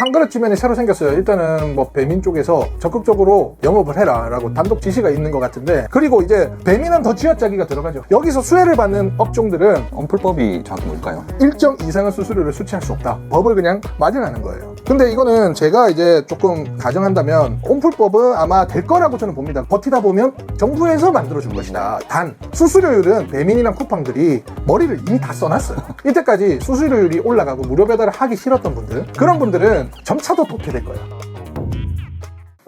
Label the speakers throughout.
Speaker 1: 한 그릇쯤에 새로 생겼어요. 일단은 뭐 배민 쪽에서 적극적으로 영업을 해라 라고 단독 지시가 있는 것 같은데, 그리고 이제 배민은 더 쥐어짜기가 들어가죠. 여기서 수혜를 받는 업종들은
Speaker 2: 언플법이 정확히 뭘까요?
Speaker 1: 일정 이상의 수수료를 수취할 수 없다. 법을 그냥 마련하는 거예요. 근데 이거는 제가 이제 조금 가정한다면 온풀법은 아마 될 거라고 저는 봅니다. 버티다 보면 정부에서 만들어준 것이다. 단 수수료율은 배민이랑 쿠팡들이 머리를 이미 다 써놨어요. 이때까지 수수료율이 올라가고 무료 배달을 하기 싫었던 분들, 그런 분들은 점차도 도태될 거예요.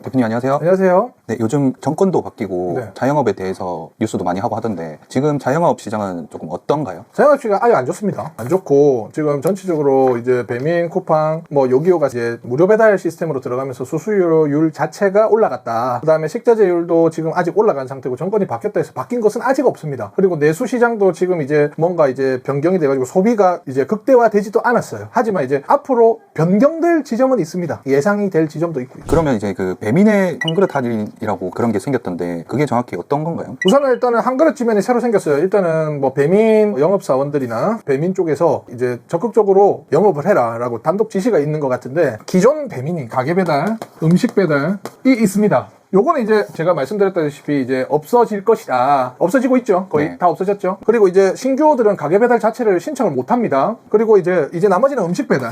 Speaker 2: 대표님 안녕하세요.
Speaker 1: 안녕하세요.
Speaker 2: 네, 요즘 정권도 바뀌고
Speaker 1: 네.
Speaker 2: 자영업에 대해서 뉴스도 많이 하고 하던데 지금 자영업 시장은 조금 어떤가요?
Speaker 1: 자영업시가 아예 안 좋습니다. 안 좋고 지금 전체적으로 이제 배민, 쿠팡, 뭐 요기요가 이제 무료 배달 시스템으로 들어가면서 수수료율 자체가 올라갔다. 그 다음에 식자재율도 지금 아직 올라간 상태고, 정권이 바뀌었다 해서 바뀐 것은 아직 없습니다. 그리고 내수 시장도 지금 이제 뭔가 이제 변경이 돼가지고 소비가 이제 극대화되지도 않았어요. 하지만 이제 앞으로 변경될 지점은 있습니다. 예상이 될 지점도 있고요.
Speaker 2: 그러면 이제 그 배민의 한 그릇 할인이라고 그런 게 생겼던데 그게 정확히 어떤 건가요?
Speaker 1: 우선은 일단은 한 그릇 찌면이 새로 생겼어요. 일단은 뭐 배민 영업사원들이나 배민 쪽에서 이제 적극적으로 영업을 해라 라고 단독 지시가 있는 것 같은데, 기존 배민이 가게 배달, 음식 배달이 있습니다. 요거는 이제 제가 말씀드렸다시피 이제 없어질 것이다. 없어지고 있죠. 거의
Speaker 2: 네.
Speaker 1: 다 없어졌죠. 그리고 이제 신규들은 가게 배달 자체를 신청을 못 합니다. 그리고 이제 나머지는 음식 배달.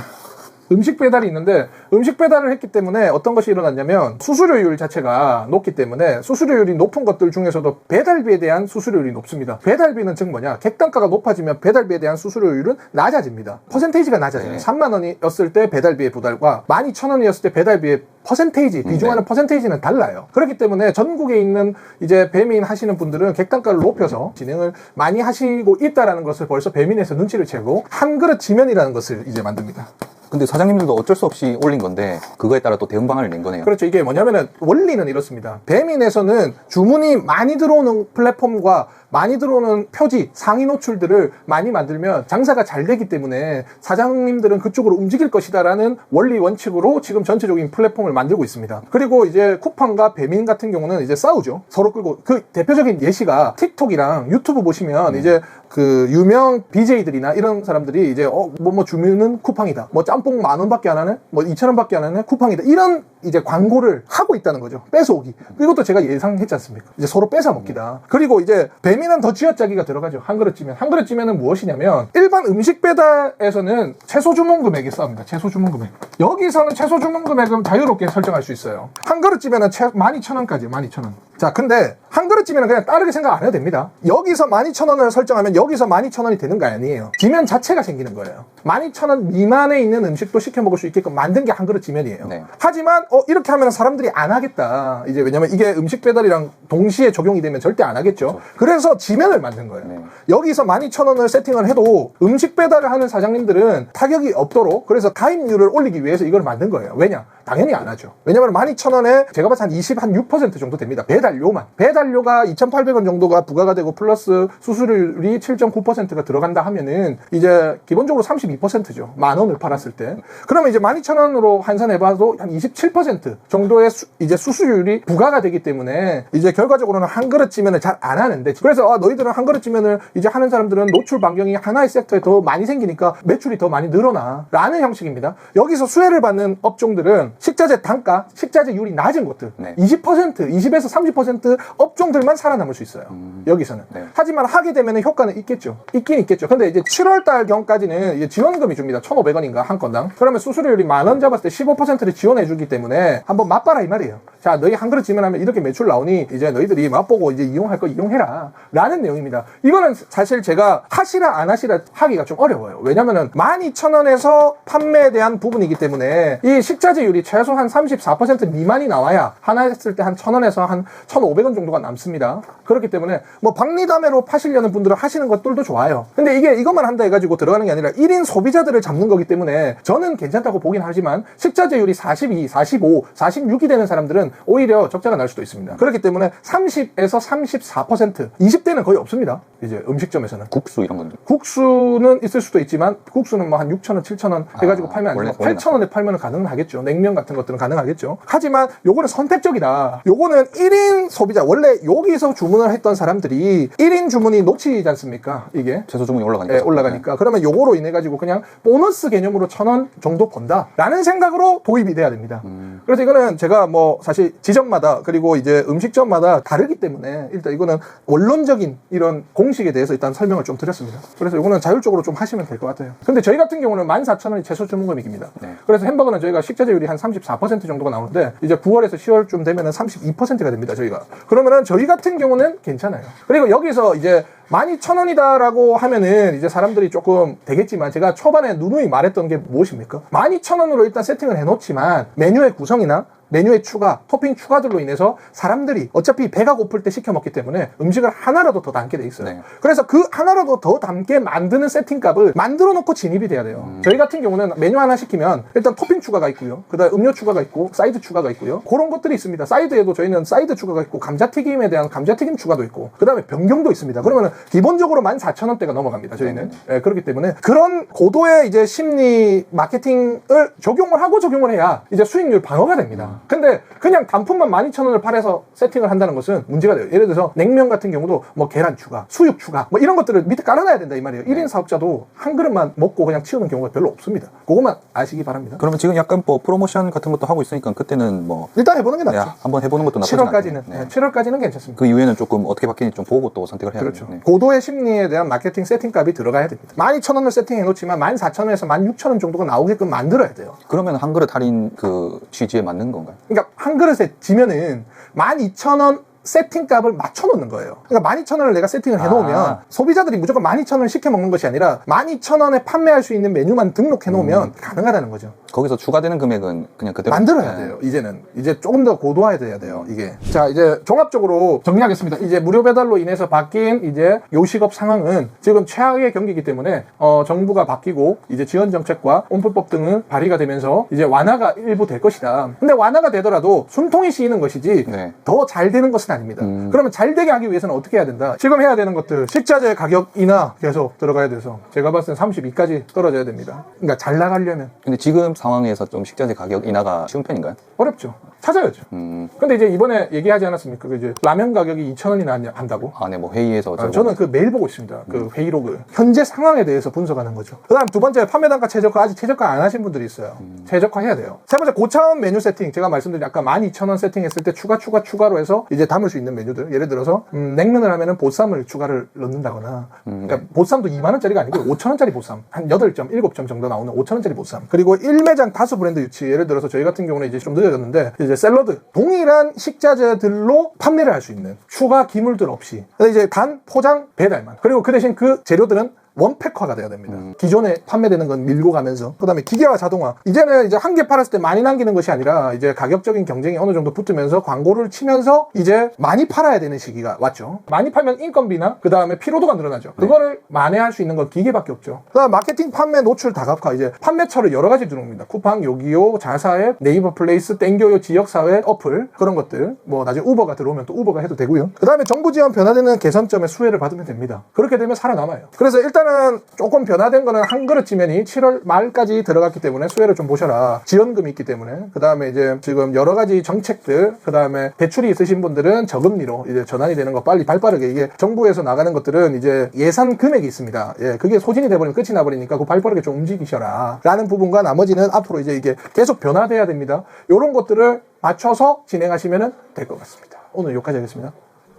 Speaker 1: 음식 배달이 있는데, 음식 배달을 했기 때문에 어떤 것이 일어났냐면 수수료율 자체가 높기 때문에 수수료율이 높은 것들 중에서도 배달비에 대한 수수료율이 높습니다. 배달비는 즉 뭐냐, 객단가가 높아지면 배달비에 대한 수수료율은 낮아집니다. 퍼센테이지가 낮아져요.
Speaker 2: 네.
Speaker 1: 3만 원이었을 때 배달비의 부담과 12,000원이었을 때 배달비의 퍼센테이지, 비중하는 퍼센테이지는 달라요. 그렇기 때문에 전국에 있는 이제 배민 하시는 분들은 객단가를 높여서 진행을 많이 하시고 있다라는 것을 벌써 배민에서 눈치를 채고 한 그릇 지면이라는 것을 이제 만듭니다.
Speaker 2: 근데 사장님들도 어쩔 수 없이 올린 건데 그거에 따라 또 대응 방안을 낸 거네요.
Speaker 1: 그렇죠. 이게 뭐냐면은 원리는 이렇습니다. 배민에서는 주문이 많이 들어오는 플랫폼과 많이 들어오는 표지, 상위 노출들을 많이 만들면 장사가 잘 되기 때문에 사장님들은 그쪽으로 움직일 것이다라는 원리 원칙으로 지금 전체적인 플랫폼을 만들고 있습니다. 그리고 이제 쿠팡과 배민 같은 경우는 이제 싸우죠. 서로 끌고. 그 대표적인 예시가 틱톡이랑 유튜브 보시면 이제 그 유명 BJ들이나 이런 사람들이 이제 뭐 주문은 쿠팡이다. 뭐 짬뽕 10,000원밖에 안 하네? 뭐 2,000원밖에 안 하네? 쿠팡이다. 이런 이제 광고를 하고 있다는 거죠. 뺏어오기. 이것도 제가 예상했지 않습니까? 이제 서로 뺏어 먹기다. 그리고 이제 배민은 더 쥐어짜기가 들어가죠. 한 그릇 찌면은 무엇이냐면, 일반 음식 배달에서는 최소 주문 금액이 싸웁니다. 최소 주문 금액. 여기서는 최소 주문 금액은 자유롭게 설정할 수 있어요. 한 그릇 찌면은 12,000원까지, 12,000원. 자, 근데 한 그릇 찌면은 그냥 다르게 생각 안 해도 됩니다. 여기서 12,000원을 설정하면 여기서 12,000원이 되는 거 아니에요. 지면 자체가 생기는 거예요. 12,000원 미만에 있는 음식도 시켜 먹을 수 있게끔 만든 게 한 그릇 찌면이에요.
Speaker 2: 네.
Speaker 1: 하지만 이렇게 하면 사람들이 안 하겠다. 이제 왜냐면 이게 음식 배달이랑 동시에 적용이 되면 절대 안 하겠죠. 그래서 지면을 만든 거예요.
Speaker 2: 네.
Speaker 1: 여기서 12,000원을 세팅을 해도 음식 배달을 하는 사장님들은 타격이 없도록, 그래서 가입률을 올리기 위해서 이걸 만든 거예요. 왜냐? 당연히 안 하죠. 왜냐면 12,000원에 제가 봐서 한 6% 정도 됩니다. 배달료만. 배달료가 2,800원 정도가 부과가 되고 플러스 수수료율이 7.9%가 들어간다 하면은 이제 기본적으로 32%죠. 10,000원을 팔았을 때. 그러면 이제 12,000원으로 환산해봐도 한 27% 정도의 이제 수수료율이 부과가 되기 때문에 이제 결과적으로는 한 그릇 찌면을 잘 안 하는데, 그래서 너희들은 한 그릇 찌면을 이제 하는 사람들은 노출 반경이 하나의 섹터에 더 많이 생기니까 매출이 더 많이 늘어나 라는 형식입니다. 여기서 수혜를 받는 업종들은 식자재 단가, 식자재율이 낮은 것들,
Speaker 2: 네.
Speaker 1: 20%, 20에서 30% 업종들만 살아남을 수 있어요. 여기서는.
Speaker 2: 네.
Speaker 1: 하지만 하게 되면 효과는 있겠죠. 있긴 있겠죠. 근데 이제 7월달 경까지는 이제 지원금이 줍니다. 1,500원인가 한 건당. 그러면 수수료율이 10,000원 잡았을 때 15%를 지원해주기 때문에 한번 맛봐라 이 말이에요. 자, 너희 한 그릇 지면하면 이렇게 매출 나오니 이제 너희들이 맛보고 이제 이용할 거 이용해라 라는 내용입니다. 이거는 사실 제가 하시라 안 하시라 하기가 좀 어려워요. 왜냐면은 12,000원에서 판매에 대한 부분이기 때문에 이 식자재율이 최소 한 34% 미만이 나와야 하나 했을 때 한 1,000원에서 한 1,500원 정도가 남습니다. 그렇기 때문에 뭐 박리담회로 파시려는 분들은 하시는 것들도 좋아요. 근데 이것만 한다 해가지고 들어가는 게 아니라 1인 소비자들을 잡는 거기 때문에 저는 괜찮다고 보긴 하지만 식자재율이 42, 45, 46이 되는 사람들은 오히려 적자가 날 수도 있습니다. 그렇기 때문에 30에서 34%, 20대는 거의 없습니다. 이제 음식점에서는.
Speaker 2: 국수 이런 건
Speaker 1: 국수는 있을 수도 있지만 국수는 뭐 한 6,000원, 7,000원 해가지고 팔면 안 되고 8,000원에 팔면 가능은 하겠죠. 냉면 같은 것들은 가능하겠죠. 하지만 요거는 선택적이다. 요거는 1인 소비자, 원래 여기서 주문을 했던 사람들이 1인 주문이 놓치지 않습니까? 이게
Speaker 2: 최소 주문이 올라가니까.
Speaker 1: 네, 올라가니까. 그러면 요거로 인해 가지고 그냥 보너스 개념으로 1,000원 정도 번다 라는 생각으로 도입이 돼야 됩니다. 그래서 이거는 제가 뭐 사실 지점마다 그리고 이제 음식점마다 다르기 때문에 일단 이거는 원론적인 이런 공식에 대해서 일단 설명을 좀 드렸습니다. 그래서 이거는 자율적으로 좀 하시면 될 것 같아요. 근데 저희 같은 경우는 14,000원이 최소 주문 금액입니다.
Speaker 2: 네.
Speaker 1: 그래서 햄버거는 저희가 식자재율이 한 34% 정도가 나오는데 이제 9월에서 10월쯤 되면은 32%가 됩니다. 저희가. 그러면은 저희 같은 경우는 괜찮아요. 그리고 여기서 이제 12,000원이다라고 하면은 이제 사람들이 조금 되겠지만 제가 초반에 누누이 말했던 게 무엇입니까? 12,000원으로 일단 세팅을 해놓지만 메뉴의 구성이나 메뉴의 추가, 토핑 추가들로 인해서 사람들이 어차피 배가 고플 때 시켜 먹기 때문에 음식을 하나라도 더 담게 돼 있어요.
Speaker 2: 네.
Speaker 1: 그래서 그 하나라도 더 담게 만드는 세팅값을 만들어 놓고 진입이 돼야 돼요. 저희 같은 경우는 메뉴 하나 시키면 일단 토핑 추가가 있고요. 그 다음에 음료 추가가 있고 사이드 추가가 있고요. 그런 것들이 있습니다. 사이드에도 저희는 사이드 추가가 있고 감자튀김에 대한 감자튀김 추가도 있고 그 다음에 변경도 있습니다. 그러면 기본적으로 14,000원대가 넘어갑니다. 저희는. 예, 그렇기 때문에 그런 고도의 이제 심리 마케팅을 적용을 하고 적용을 해야 이제 수익률 방어가 됩니다. 근데 그냥 단품만 12,000원을 팔아서 세팅을 한다는 것은 문제가 돼요. 예를 들어서 냉면 같은 경우도 뭐 계란 추가, 수육 추가 뭐 이런 것들을 밑에 깔아놔야 된다 이 말이에요. 1인 사업자도 한 그릇만 먹고 그냥 치우는 경우가 별로 없습니다. 그것만 아시기 바랍니다.
Speaker 2: 그러면 지금 약간 뭐 프로모션 같은 것도 하고 있으니까 그때는 뭐
Speaker 1: 일단 해보는 게 낫죠.
Speaker 2: 네, 한번 해보는 것도 나쁘지 않아요.
Speaker 1: 7월까지는
Speaker 2: 네.
Speaker 1: 7월까지는 괜찮습니다.
Speaker 2: 그 이후에는 조금 어떻게 바뀌는지 좀 보고 또 선택을 해야
Speaker 1: 그렇죠.
Speaker 2: 돼요. 네.
Speaker 1: 고도의 심리에 대한 마케팅 세팅값이 들어가야 됩니다. 12,000원을 세팅해 놓지만 14,000원에서 16,000원 정도가 나오게끔 만들어야 돼요.
Speaker 2: 그러면 한 그릇 할인 그 취지에 맞는 건가요?
Speaker 1: 그러니까 한 그릇에 지면은 12,000원 세팅값을 맞춰놓는 거예요. 그러니까 12,000원을 내가 세팅을 해놓으면 소비자들이 무조건 12,000원을 시켜 먹는 것이 아니라 12,000원에 판매할 수 있는 메뉴만 등록해놓으면 가능하다는 거죠.
Speaker 2: 거기서 추가되는 금액은 그냥 그대로
Speaker 1: 만들어야
Speaker 2: 네.
Speaker 1: 돼요. 이제는 이제 조금 더 고도화돼야 돼요. 이게 자 이제 종합적으로 정리하겠습니다. 이제 무료 배달로 인해서 바뀐 이제 요식업 상황은 지금 최악의 경기이기 때문에 정부가 바뀌고 이제 지원 정책과 온풀법 등은 발의가 되면서 이제 완화가 일부 될 것이다. 근데 완화가 되더라도 숨통이 씌이는 것이지
Speaker 2: 네.
Speaker 1: 더 잘 되는 것은 아닙니다. 그러면 잘 되게 하기 위해서는 어떻게 해야 된다? 지금 해야 되는 것들 식자재 가격 인하 계속 들어가야 돼서 제가 봤을 땐 32까지 떨어져야 됩니다. 그러니까 잘 나가려면
Speaker 2: 근데 지금 상황에서 좀 식자재 가격 인하가 쉬운 편인가요?
Speaker 1: 어렵죠. 찾아야죠. 근데 이제 이번에 얘기하지 않았습니까? 그 이제 라면 가격이 2,000원이나 한다고?
Speaker 2: 아, 네, 뭐 회의에서
Speaker 1: 저는 그 매일 보고 있습니다. 그 회의록을. 현재 상황에 대해서 분석하는 거죠. 그 다음 두 번째, 판매 단가 최저가. 아직 최저가 안 하신 분들이 있어요. 최저화 해야 돼요. 세 번째, 고차원 메뉴 세팅. 제가 말씀드린 아까 12,000원 세팅했을 때 추가로 해서 이제 담을 수 있는 메뉴들. 예를 들어서, 냉면을 하면은 보쌈을 추가를 넣는다거나. 그러니까 보쌈도 2만원짜리가 아니고 5,000원짜리 보쌈. 한 8점, 7점 정도 나오는 5,000원짜리 보쌈. 그리고 1매장 다수 브랜드 유치. 예를 들어서 저희 같은 경우는 이제 좀 늦어졌는데, 이제 샐러드. 동일한 식자재들로 판매를 할 수 있는 추가 기물들 없이. 이제 단 포장 배달만. 그리고 그 대신 그 재료들은 원팩화가 돼야 됩니다. 기존에 판매되는 건 밀고 가면서. 그 다음에 기계화 자동화. 이제는 이제 한 개 팔았을 때 많이 남기는 것이 아니라 이제 가격적인 경쟁이 어느 정도 붙으면서 광고를 치면서 이제 많이 팔아야 되는 시기가 왔죠. 많이 팔면 인건비나 그 다음에 피로도가 늘어나죠. 그거를 만회할 수 있는 건 기계밖에 없죠. 그 다음 마케팅 판매 노출 다각화. 이제 판매처를 여러 가지 들어옵니다. 쿠팡, 요기요, 자사앱, 네이버 플레이스, 땡겨요, 지역사회, 어플 그런 것들. 뭐 나중에 우버가 들어오면 또 우버가 해도 되고요. 그 다음에 정부 지원 변화되는 개선점에 수혜를 받으면 됩니다. 그렇게 되면 살아남아요. 그래서 일단은 조금 변화된 거는 한 그릇 지면이 7월 말까지 들어갔기 때문에 수혜를 좀 보셔라. 지원금이 있기 때문에. 그 다음에 이제 지금 여러 가지 정책들, 그 다음에 대출이 있으신 분들은 저금리로 이제 전환이 되는 거 빨리 발빠르게. 이게 정부에서 나가는 것들은 이제 예산 금액이 있습니다. 예, 그게 소진이 돼버리면 끝이 나버리니까 그 발빠르게 좀 움직이셔라. 라는 부분과 나머지는 앞으로 이제 이게 계속 변화돼야 됩니다. 요런 것들을 맞춰서 진행하시면 될 것 같습니다. 오늘 여기까지 하겠습니다.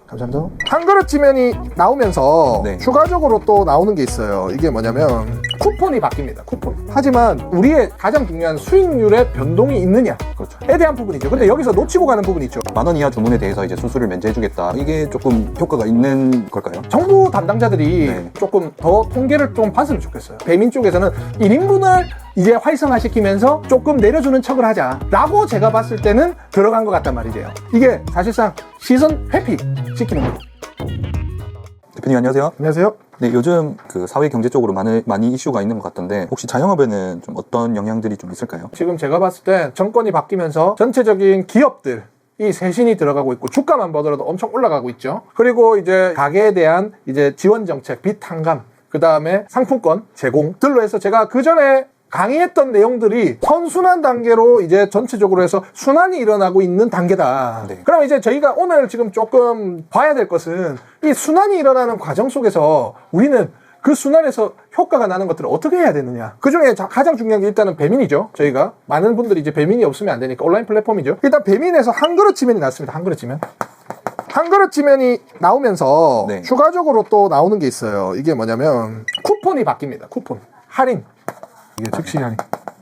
Speaker 1: 감사합니다. 한 그릇 지면이 나오면서
Speaker 2: 네.
Speaker 1: 추가적으로 또 나오는 게 있어요. 이게 뭐냐면 쿠폰이 바뀝니다. 쿠폰. 하지만 우리의 가장 중요한 수익률에 변동이 있느냐에 대한 부분이죠. 근데 여기서 놓치고 가는 부분이 있죠.
Speaker 2: 10,000원 이하 주문에 대해서 이제 수수료를 면제해주겠다. 이게 조금 효과가 있는 걸까요?
Speaker 1: 정부 담당자들이
Speaker 2: 네.
Speaker 1: 조금 더 통계를 좀 봤으면 좋겠어요. 배민 쪽에서는 1인분을 이제 활성화시키면서 조금 내려주는 척을 하자라고 제가 봤을 때는 들어간 것 같단 말이에요. 이게 사실상 시선 회피 시키는 거예요.
Speaker 2: 대표님 안녕하세요.
Speaker 1: 안녕하세요.
Speaker 2: 네, 요즘 그 사회 경제 쪽으로 많이 이슈가 있는 것 같던데 혹시 자영업에는 좀 어떤 영향들이 좀 있을까요?
Speaker 1: 지금 제가 봤을 때 정권이 바뀌면서 전체적인 기업들 이 쇄신이 들어가고 있고 주가만 보더라도 엄청 올라가고 있죠. 그리고 이제 가게에 대한 이제 지원 정책, 빚 탕감, 그 다음에 상품권 제공들로 해서 제가 그 전에 강의했던 내용들이 선순환 단계로 이제 전체적으로 해서 순환이 일어나고 있는 단계다.
Speaker 2: 네.
Speaker 1: 그럼 이제 저희가 오늘 지금 조금 봐야 될 것은 이 순환이 일어나는 과정 속에서 우리는 그 순환에서 효과가 나는 것들을 어떻게 해야 되느냐. 그 중에 가장 중요한 게 일단은 배민이죠. 저희가 많은 분들이 이제 배민이 없으면 안 되니까 온라인 플랫폼이죠. 일단 배민에서 한 그릇 지면이 났습니다. 한 그릇 지면. 한 그릇 지면이 나오면서
Speaker 2: 네.
Speaker 1: 추가적으로 또 나오는 게 있어요. 이게 뭐냐면 쿠폰이 바뀝니다. 쿠폰. 할인. 이게 즉시 할인.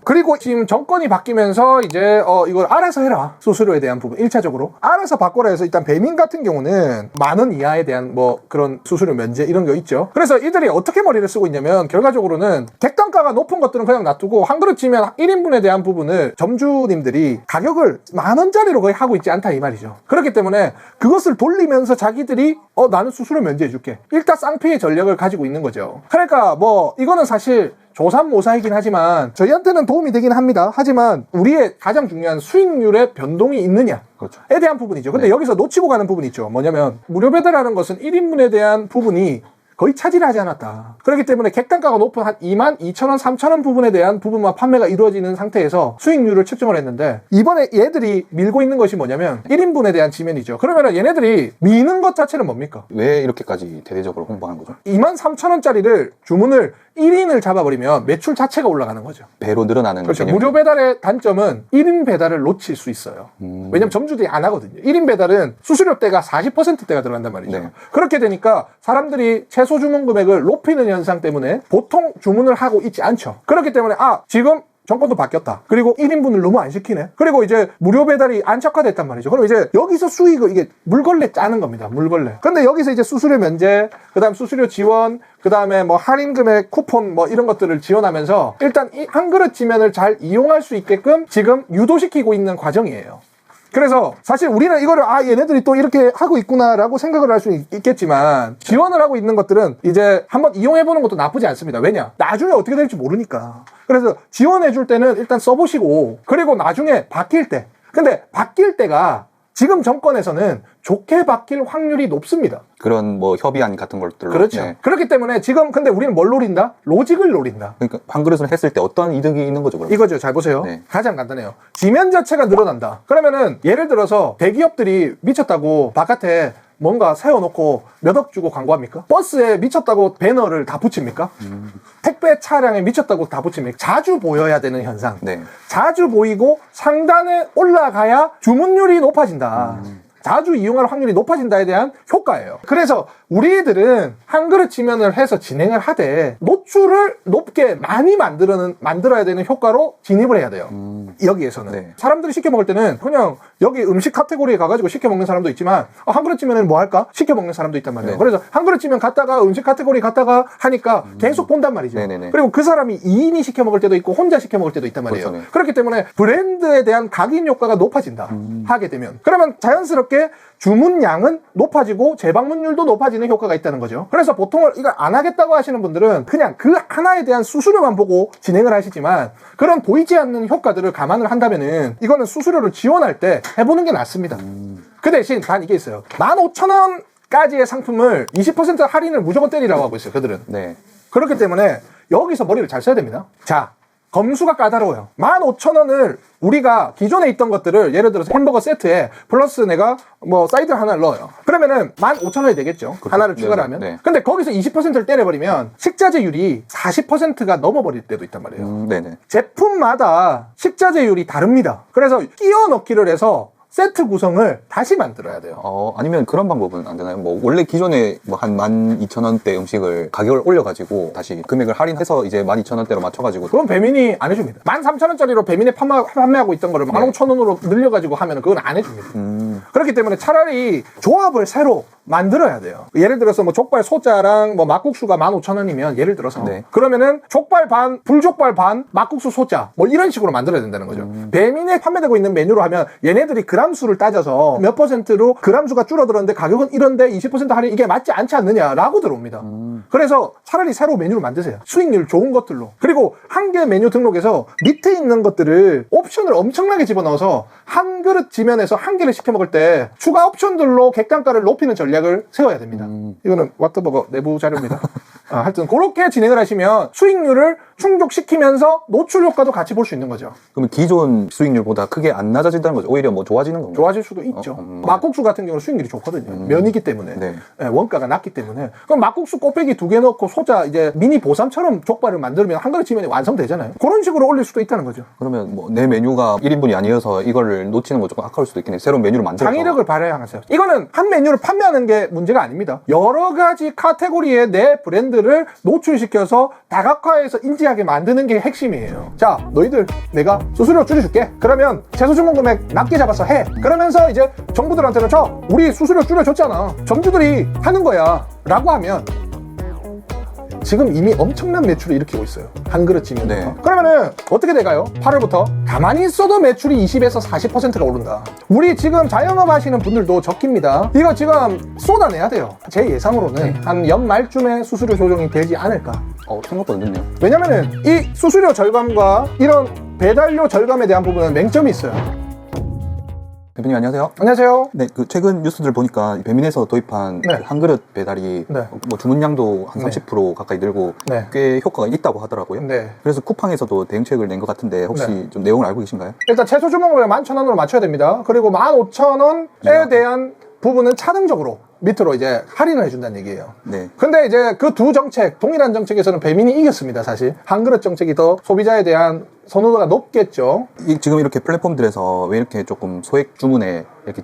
Speaker 1: 그리고 지금 정권이 바뀌면서 이제 이걸 알아서 해라. 수수료에 대한 부분 1차적으로 알아서 바꿔라 해서 일단 배민 같은 경우는 10,000원 이하에 대한 뭐 그런 수수료 면제 이런 거 있죠. 그래서 이들이 어떻게 머리를 쓰고 있냐면 결과적으로는 객단가가 높은 것들은 그냥 놔두고 한 그릇 치면 1인분에 대한 부분을 점주님들이 가격을 10,000원짜리로 거의 하고 있지 않다 이 말이죠. 그렇기 때문에 그것을 돌리면서 자기들이 나는 수수료 면제해 줄게. 일타쌍피의 전략을 가지고 있는 거죠. 그러니까 뭐 이거는 사실 조삼모사이긴 하지만 저희한테는 도움이 되긴 합니다. 하지만 우리의 가장 중요한 수익률의 변동이 있느냐에
Speaker 2: 그렇죠.
Speaker 1: 대한 부분이죠. 근데
Speaker 2: 네.
Speaker 1: 여기서 놓치고 가는 부분이 있죠. 뭐냐면 무료 배달하는 것은 1인분에 대한 부분이 거의 차지를 하지 않았다. 그렇기 때문에 객단가가 높은 한 22,000원, 3,000원 부분에 대한 부분만 판매가 이루어지는 상태에서 수익률을 측정을 했는데 이번에 얘들이 밀고 있는 것이 뭐냐면 1인분에 대한 지면이죠. 그러면 얘네들이 미는 것 자체는 뭡니까?
Speaker 2: 왜 이렇게까지 대대적으로 홍보하는 거죠?
Speaker 1: 23,000원짜리를 주문을 1인을 잡아버리면 매출 자체가 올라가는 거죠.
Speaker 2: 배로 늘어나는
Speaker 1: 그렇죠.
Speaker 2: 개념이죠.
Speaker 1: 무료 배달의 단점은 1인 배달을 놓칠 수 있어요. 왜냐면 점주들이 안 하거든요. 1인 배달은 수수료대가 40%대가 들어간단 말이죠.
Speaker 2: 네.
Speaker 1: 그렇게 되니까 사람들이 최소 주문 금액을 높이는 현상 때문에 보통 주문을 하고 있지 않죠. 그렇기 때문에 지금 정권도 바뀌었다. 그리고 1인분을 너무 안 시키네. 그리고 이제 무료 배달이 안착화됐단 말이죠. 그럼 이제 여기서 수익을 이게 물걸레 짜는 겁니다. 물걸레. 근데 여기서 이제 수수료 면제, 그다음 수수료 지원, 그다음에 뭐 할인 금액 쿠폰 뭐 이런 것들을 지원하면서 일단 이 한 그릇 지면을 잘 이용할 수 있게끔 지금 유도시키고 있는 과정이에요. 그래서 사실 우리는 이거를 얘네들이 또 이렇게 하고 있구나라고 생각을 할 수 있겠지만 지원을 하고 있는 것들은 이제 한번 이용해보는 것도 나쁘지 않습니다. 왜냐? 나중에 어떻게 될지 모르니까. 그래서 지원해줄 때는 일단 써보시고 그리고 나중에 바뀔 때 근데 바뀔 때가 지금 정권에서는 좋게 바뀔 확률이 높습니다.
Speaker 2: 그런 뭐 협의안 같은 것들로.
Speaker 1: 그렇죠.
Speaker 2: 네.
Speaker 1: 그렇기 때문에 지금 근데 우리는 뭘 노린다? 로직을 노린다.
Speaker 2: 그러니까 한 그릇을 했을 때 어떤 이득이 있는 거죠, 그럼?
Speaker 1: 이거죠. 잘 보세요.
Speaker 2: 네.
Speaker 1: 가장 간단해요. 지면 자체가 늘어난다. 그러면은 예를 들어서 대기업들이 미쳤다고 바깥에 뭔가 세워놓고 몇 억 주고 광고합니까? 버스에 미쳤다고 배너를 다 붙입니까? 택배 차량에 미쳤다고 다 붙입니까? 자주 보여야 되는 현상.
Speaker 2: 네.
Speaker 1: 자주 보이고 상단에 올라가야 주문율이 높아진다. 자주 이용할 확률이 높아진다에 대한 효과예요. 그래서 우리들은 한 그릇 지면을 해서 진행을 하되 노출을 높게 많이 만들어야 되는 효과로 진입을 해야 돼요. 여기에서는.
Speaker 2: 네.
Speaker 1: 사람들이 시켜 먹을 때는 그냥 여기 음식 카테고리에 가가지고 시켜 먹는 사람도 있지만 한 그릇 지면은 뭐 할까? 시켜 먹는 사람도 있단 말이에요.
Speaker 2: 네.
Speaker 1: 그래서 한 그릇 지면 갔다가 음식 카테고리 갔다가 하니까 계속 본단 말이죠.
Speaker 2: 네네네.
Speaker 1: 그리고 그 사람이 2인이 시켜 먹을 때도 있고 혼자 시켜 먹을 때도 있단 말이에요.
Speaker 2: 그렇죠, 네.
Speaker 1: 그렇기 때문에 브랜드에 대한 각인 효과가 높아진다. 하게 되면. 그러면 자연스럽게 주문량은 높아지고 재방문율도 높아지는 효과가 있다는 거죠. 그래서 보통 이걸 안 하겠다고 하시는 분들은 그냥 그 하나에 대한 수수료만 보고 진행을 하시지만 그런 보이지 않는 효과들을 감안을 한다면은 이거는 수수료를 지원할 때 해보는 게 낫습니다. 그 대신 단 이게 있어요. 15,000원까지의 상품을 20% 할인을 무조건 때리라고 하고 있어요. 그들은.
Speaker 2: 네.
Speaker 1: 그렇기 때문에 여기서 머리를 잘 써야 됩니다. 자, 검수가 까다로워요. 15,000원을 우리가 기존에 있던 것들을 예를 들어서 햄버거 세트에 플러스 내가 뭐 사이드 하나를 넣어요. 그러면은 15,000원이 되겠죠.
Speaker 2: 그렇죠.
Speaker 1: 하나를 추가를
Speaker 2: 네,
Speaker 1: 하면.
Speaker 2: 네.
Speaker 1: 근데 거기서 20%를 때려버리면 식자재율이 40%가 넘어버릴 때도 있단 말이에요.
Speaker 2: 네네.
Speaker 1: 제품마다 식자재율이 다릅니다. 그래서 끼워 넣기를 해서 세트 구성을 다시 만들어야 돼요.
Speaker 2: 아니면 그런 방법은 안 되나요? 뭐, 원래 기존에 뭐 한 12,000원대 음식을 가격을 올려가지고 다시 금액을 할인해서 이제 12,000원대로 맞춰가지고.
Speaker 1: 그건 배민이 안 해줍니다. 13,000원짜리로 배민에 판매하고 있던 거를 15,000원으로 늘려가지고 하면 그건 안 해줍니다. 그렇기 때문에 차라리 조합을 새로 만들어야 돼요. 예를 들어서 뭐 족발 소자랑 뭐 막국수가 15,000원이면 예를 들어서
Speaker 2: 네.
Speaker 1: 그러면은 족발 반, 불족발 반, 막국수 소자 뭐 이런 식으로 만들어야 된다는 거죠. 배민에 판매되고 있는 메뉴로 하면 얘네들이 그람 수를 따져서 몇 퍼센트로 그람 수가 줄어들었는데 가격은 이런데 20% 할인 이게 맞지 않지 않느냐라고 들어옵니다. 그래서 차라리 새로 메뉴를 만드세요. 수익률 좋은 것들로. 그리고 한 개 메뉴 등록에서 밑에 있는 것들을 옵션을 엄청나게 집어넣어서 한 그릇 지면에서 한 개를 시켜 먹을 때 추가 옵션들로 객단가를 높이는 전략을 세워야 됩니다. 이거는 왓더버거 내부 자료입니다. 하여튼 그렇게 진행을 하시면 수익률을 충족시키면서 노출 효과도 같이 볼 수 있는 거죠.
Speaker 2: 그러면 기존 수익률보다 크게 안 낮아진다는 거죠. 오히려 뭐 좋아지는 건가요?
Speaker 1: 좋아질 수도 있죠. 막국수 같은 경우는 수익률이 좋거든요. 면이기 때문에.
Speaker 2: 네.
Speaker 1: 예, 원가가 낮기 때문에. 그럼 막국수 곱빼기 2개 넣고 소자 이제 미니 보쌈처럼 족발을 만들면 한 그릇이면 완성되잖아요. 그런 식으로 올릴 수도 있다는 거죠.
Speaker 2: 그러면 뭐 내 메뉴가 1인분이 아니어서 이거를 놓치는 거 조금 아까울 수도 있겠네요. 새로운 메뉴를 만들어서.
Speaker 1: 창의력을 발휘해야 하세요. 이거는 한 메뉴를 판매하는 게 문제가 아닙니다. 여러 가지 카테고리에 내 브랜드를 노출시켜서 다각화해서 인지하게 만드는 게 핵심이에요. 자, 너희들 내가 수수료 줄여줄게. 그러면 채소 주문 금액 낮게 잡아서 해. 그러면서 이제 정부들한테는 우리 수수료 줄여줬잖아. 점주들이 하는 거야. 라고 하면 지금 이미 엄청난 매출을 일으키고 있어요. 한 그릇쯤이면.
Speaker 2: 네.
Speaker 1: 그러면은 어떻게 돼가요? 8월부터 가만히 있어도 매출이 20에서 40%가 오른다. 우리 지금 자영업 하시는 분들도 적깁니다. 이거 지금 쏟아내야 돼요. 제 예상으로는 한 연말쯤에 수수료 조정이 되지 않을까.
Speaker 2: 생각보다 늦네요.
Speaker 1: 왜냐면은 이 수수료 절감과 이런 배달료 절감에 대한 부분은 맹점이 있어요.
Speaker 2: 대표님 안녕하세요.
Speaker 1: 안녕하세요.
Speaker 2: 네, 그 최근 뉴스들 보니까 배민에서 도입한
Speaker 1: 네.
Speaker 2: 그 한 그릇 배달이
Speaker 1: 네.
Speaker 2: 뭐 주문량도 한
Speaker 1: 네.
Speaker 2: 30% 가까이 늘고
Speaker 1: 네.
Speaker 2: 꽤 효과가 있다고 하더라고요.
Speaker 1: 네.
Speaker 2: 그래서 쿠팡에서도 대응책을 낸 것 같은데 혹시
Speaker 1: 네.
Speaker 2: 좀 내용을 알고 계신가요?
Speaker 1: 일단 채소 주문금을 11,000원으로 맞춰야 됩니다. 그리고 15,000원에 대한 부분은 차등적으로 밑으로 이제 할인을 해준다는 얘기예요.
Speaker 2: 네.
Speaker 1: 근데 이제 그 두 정책, 동일한 정책에서는 배민이 이겼습니다, 사실. 한 그릇 정책이 더 소비자에 대한 선호도가 높겠죠.
Speaker 2: 지금 이렇게 플랫폼들에서 왜 이렇게 조금 소액 주문에 이렇게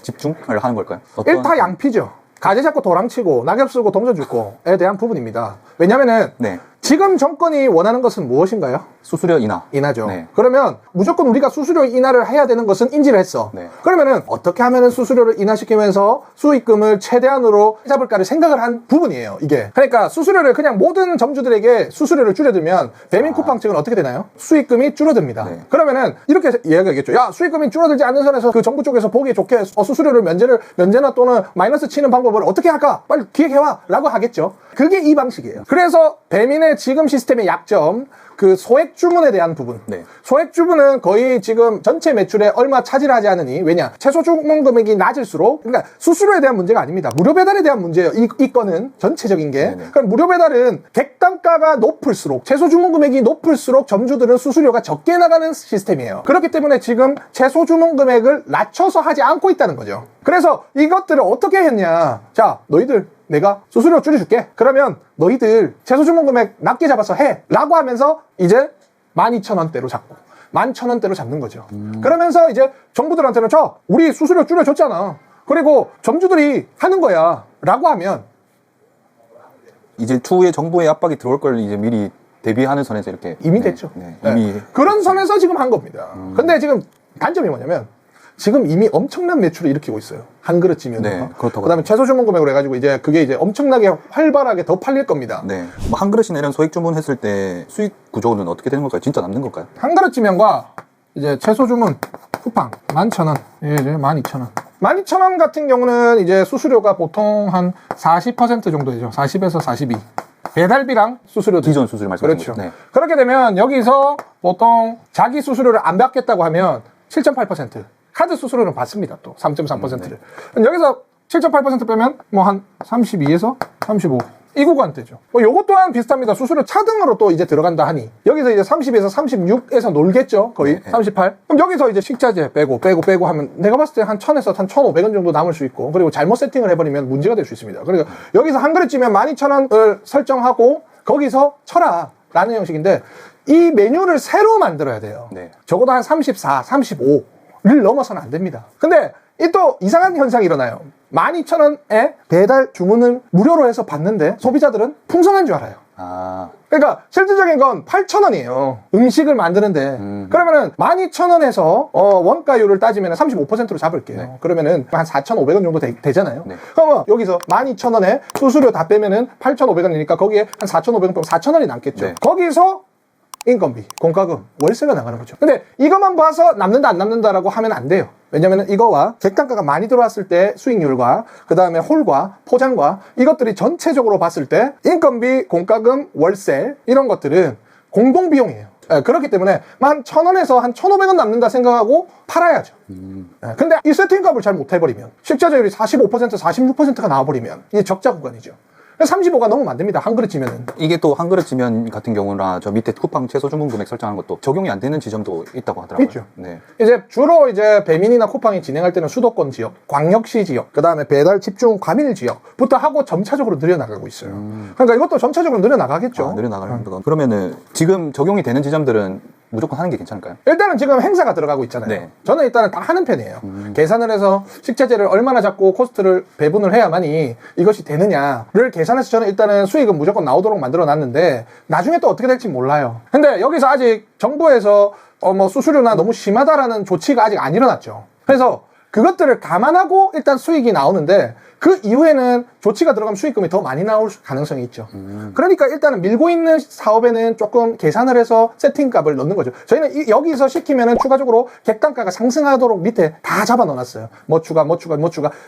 Speaker 2: 집중을 하는 걸까요?
Speaker 1: 일타양피죠. 가재 잡고 도랑치고 낙엽 쓰고 동전 줍고에 대한 부분입니다. 왜냐면은
Speaker 2: 네.
Speaker 1: 지금 정권이 원하는 것은 무엇인가요?
Speaker 2: 수수료 인하.
Speaker 1: 인하죠.
Speaker 2: 네.
Speaker 1: 그러면 무조건 우리가 수수료 인하를 해야 되는 것은 인지를 했어.
Speaker 2: 네.
Speaker 1: 그러면은 어떻게 하면은 수수료를 인하시키면서 수익금을 최대한으로 잡을까를 생각을 한 부분이에요, 이게. 그러니까 수수료를 그냥 모든 점주들에게 수수료를 줄여들면 배민 쿠팡 측은 어떻게 되나요? 수익금이 줄어듭니다.
Speaker 2: 네.
Speaker 1: 그러면은 이렇게 이야기하겠죠. 야, 수익금이 줄어들지 않는 선에서 그 정부 쪽에서 보기 좋게 수수료를 면제나 또는 마이너스 치는 방법을 어떻게 할까? 빨리 기획해와! 라고 하겠죠. 그게 이 방식이에요. 그래서 배민의 지금 시스템의 약점, 그 소액 주문에 대한 부분.
Speaker 2: 네.
Speaker 1: 소액 주문은 거의 지금 전체 매출에 얼마 차지하지 않으니, 왜냐? 채소 주문 금액이 낮을수록, 그러니까 수수료에 대한 문제가 아닙니다. 무료 배달에 대한 문제예요. 이 건은 전체적인 게.
Speaker 2: 네네.
Speaker 1: 그럼 무료 배달은 객단가가 높을수록, 채소 주문 금액이 높을수록 점주들은 수수료가 적게 나가는 시스템이에요. 그렇기 때문에 지금 채소 주문 금액을 낮춰서 하지 않고 있다는 거죠. 그래서 이것들을 어떻게 했냐? 자, 너희들 내가 수수료 줄여줄게. 그러면 너희들 채소 주문 금액 낮게 잡아서 해. 라고 하면서 이제 12,000원대로 잡고 11,000원대로 잡는 거죠. 그러면서 이제 정부들한테는 우리 수수료 줄여줬잖아. 그리고 점주들이 하는 거야. 라고 하면
Speaker 2: 이제 추후에 정부의 압박이 들어올 걸 이제 미리 대비하는 선에서 이렇게
Speaker 1: 이미 됐죠.
Speaker 2: 네,
Speaker 1: 네.
Speaker 2: 이미
Speaker 1: 그런 선에서 지금 한 겁니다. 근데 지금 단점이 뭐냐면 지금 이미 엄청난 매출을 일으키고 있어요. 한 그릇쯤이면.
Speaker 2: 네, 그렇다고
Speaker 1: 그다음에 채소 주문 금액으로 해가지고 이제 그게 이제 엄청나게 활발하게 더 팔릴 겁니다.
Speaker 2: 네. 뭐 한 그릇이나 이런 소액 주문했을 때 수익 구조는 어떻게 되는 걸까요? 진짜 남는 걸까요?
Speaker 1: 한 그릇쯤면과 이제 채소 주문 쿠팡 11,000원, 예, 이제 12,000원. 12,000원 같은 경우는 이제 수수료가 보통 한 40% 정도 되죠. 40에서 42. 배달비랑 수수료.
Speaker 2: 기존 수수료 말씀하시는
Speaker 1: 그렇죠.
Speaker 2: 거죠? 네.
Speaker 1: 그렇게 되면 여기서 보통 자기 수수료를 안 받겠다고 하면 7.8%. 카드 수수료는 받습니다. 또 3.3%를. 여기서 7.8% 빼면 뭐 한 32에서 35. 이 구간대죠. 뭐 요것 또한 비슷합니다. 수수료 차등으로 또 이제 들어간다 하니 여기서 이제 30에서 36에서 놀겠죠. 거의
Speaker 2: 네.
Speaker 1: 38. 그럼 여기서 이제 식자재 빼고 하면 내가 봤을 때 한 1,000에서 한 1,500원 정도 남을 수 있고, 그리고 잘못 세팅을 해버리면 문제가 될 수 있습니다. 그러니까 여기서 한 그릇쯤에 12,000원을 설정하고 거기서 쳐라 라는 형식인데, 이 메뉴를 새로 만들어야 돼요.
Speaker 2: 네.
Speaker 1: 적어도 한 34, 35를 넘어서는 안 됩니다. 근데 이 또 이상한 현상이 일어나요. 12,000원에 배달 주문을 무료로 해서 받는데 소비자들은 풍성한 줄 알아요.
Speaker 2: 아,
Speaker 1: 그러니까 실질적인 건 8,000원이에요. 음식을 만드는데. 그러면은 12,000원에서 원가율을 따지면 35%로 잡을게요.
Speaker 2: 네.
Speaker 1: 그러면은 한 4,500원 정도 되잖아요.
Speaker 2: 네.
Speaker 1: 그러면 여기서 12,000원에 수수료 다 빼면은 8,500원이니까 거기에 한 4,500원 빼면 4,000원이 남겠죠.
Speaker 2: 네.
Speaker 1: 거기서 인건비, 공과금, 월세가 나가는 거죠. 근데 이것만 봐서 남는다 안 남는다라고 하면 안 돼요. 왜냐면 이거와 객단가가 많이 들어왔을 때 수익률과 그 다음에 홀과 포장과 이것들이 전체적으로 봤을 때 인건비, 공과금, 월세 이런 것들은 공동비용이에요. 그렇기 때문에 한 1,000원에서 한 1,500원 남는다 생각하고 팔아야죠. 근데 이 세팅값을 잘 못해버리면 식자재율이 45%, 46%가 나와버리면 이게 적자 구간이죠. 35가 넘으면 안 됩니다. 한 그릇이면은.
Speaker 2: 이게 또 한 그릇지면 같은 경우나 저 밑에 쿠팡 최소 주문 금액 설정하는 것도 적용이 안 되는 지점도 있다고 하더라고요.
Speaker 1: 있죠.
Speaker 2: 네.
Speaker 1: 이제 주로 이제 배민이나 쿠팡이 진행할 때는 수도권 지역, 광역시 지역, 그 다음에 배달 집중 과밀 지역부터 하고 점차적으로 늘려나가고 있어요. 그러니까 이것도 점차적으로 늘려나가겠죠.
Speaker 2: 늘려나가는 거. 그러면은 지금 적용이 되는 지점들은 무조건 하는 게 괜찮을까요?
Speaker 1: 일단은 지금 행사가 들어가고 있잖아요.
Speaker 2: 네.
Speaker 1: 저는 일단은 다 하는 편이에요. 계산을 해서 식자재를 얼마나 잡고 코스트를 배분을 해야만이 이것이 되느냐를 계산해서 저는 일단은 수익은 무조건 나오도록 만들어 놨는데 나중에 또 어떻게 될지 몰라요. 근데 여기서 아직 정부에서 뭐 수수료나 너무 심하다라는 조치가 아직 안 일어났죠. 그래서 그것들을 감안하고 일단 수익이 나오는데 그 이후에는 조치가 들어가면 수익금이 더 많이 나올 가능성이 있죠. 그러니까 일단은 밀고 있는 사업에는 조금 계산을 해서 세팅값을 넣는 거죠. 저희는 여기서 시키면은 추가적으로 객단가가 상승하도록 밑에 다 잡아 넣어놨어요. 뭐 추가.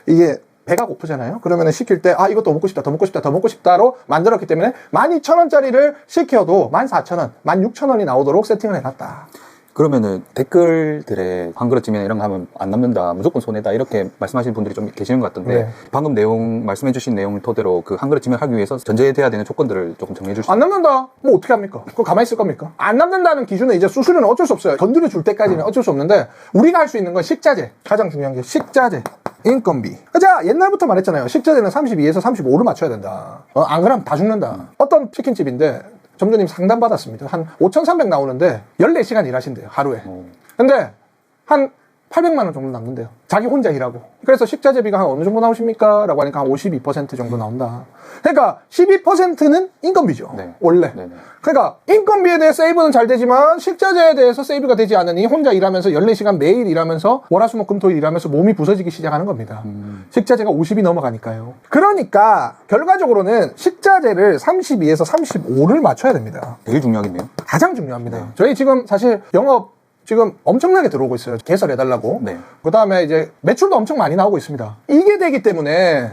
Speaker 1: 이게 배가 고프잖아요. 그러면은 시킬 때, 아, 이것도 먹고 싶다로 만들었기 때문에 12,000원짜리를 시켜도 14,000원, 16,000원이 나오도록 세팅을 해놨다.
Speaker 2: 그러면은 댓글들에 한 그릇쯤이나 이런 거 하면 안 남는다, 무조건 손해다, 이렇게 말씀하시는 분들이 좀 계시는 것 같던데,
Speaker 1: 네.
Speaker 2: 방금 말씀해주신 내용을 토대로 그 한 그릇쯤을 하기 위해서 전제돼야 되는 조건들을 조금 정리해 주시죠.
Speaker 1: 안 남는다? 뭐 어떻게 합니까? 그거 가만히 있을 겁니까? 안 남는다는 기준은 이제 수수료는 어쩔 수 없어요. 건드려 줄 때까지는 어쩔 수 없는데, 우리가 할 수 있는 건 식자재. 가장 중요한 게 식자재. 인건비. 자, 옛날부터 말했잖아요. 식자재는 32에서 35를 맞춰야 된다. 안 그러면 다 죽는다. 어떤 치킨집인데, 점주님 상담 받았습니다. 한 5,300 나오는데 14시간 일하신대요, 하루에. 근데 한 800만 원 정도 남는데요. 자기 혼자 일하고. 그래서 식자재비가 한 어느 정도 나오십니까? 라고 하니까 한 52% 정도 나온다. 그러니까 12%는 인건비죠.
Speaker 2: 네.
Speaker 1: 원래.
Speaker 2: 네네.
Speaker 1: 그러니까 인건비에 대해 세이브는 잘 되지만 식자재에 대해서 세이브가 되지 않으니 혼자 일하면서 14시간 매일 일하면서 월화수목금토일 일하면서 몸이 부서지기 시작하는 겁니다. 식자재가 50이 넘어가니까요. 그러니까 결과적으로는 식자재를 32에서 35를 맞춰야 됩니다.
Speaker 2: 되게 중요하겠네요.
Speaker 1: 가장 중요합니다. 저희 지금 사실 영업 지금 엄청나게 들어오고 있어요. 개설해달라고.
Speaker 2: 네.
Speaker 1: 그 다음에 이제 매출도 엄청 많이 나오고 있습니다. 이게 되기 때문에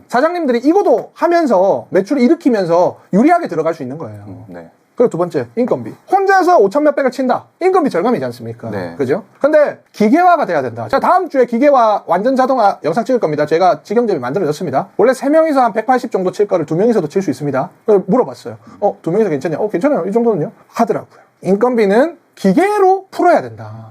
Speaker 1: 사장님들이 이거도 하면서 매출을 일으키면서 유리하게 들어갈 수 있는 거예요.
Speaker 2: 네.
Speaker 1: 그리고 두 번째, 인건비. 혼자서 5천 몇백을 친다. 인건비 절감이지 않습니까?
Speaker 2: 네.
Speaker 1: 그죠? 근데 기계화가 돼야 된다. 자, 다음 주에 기계화 완전 자동화 영상 찍을 겁니다. 제가 직영점이 만들어졌습니다. 원래 3명이서 한 180 정도 칠 거를 2명이서도 칠 수 있습니다. 그래서 물어봤어요. 2명이서 괜찮냐? 괜찮아요. 이 정도는요? 하더라고요. 인건비는 기계로 풀어야 된다.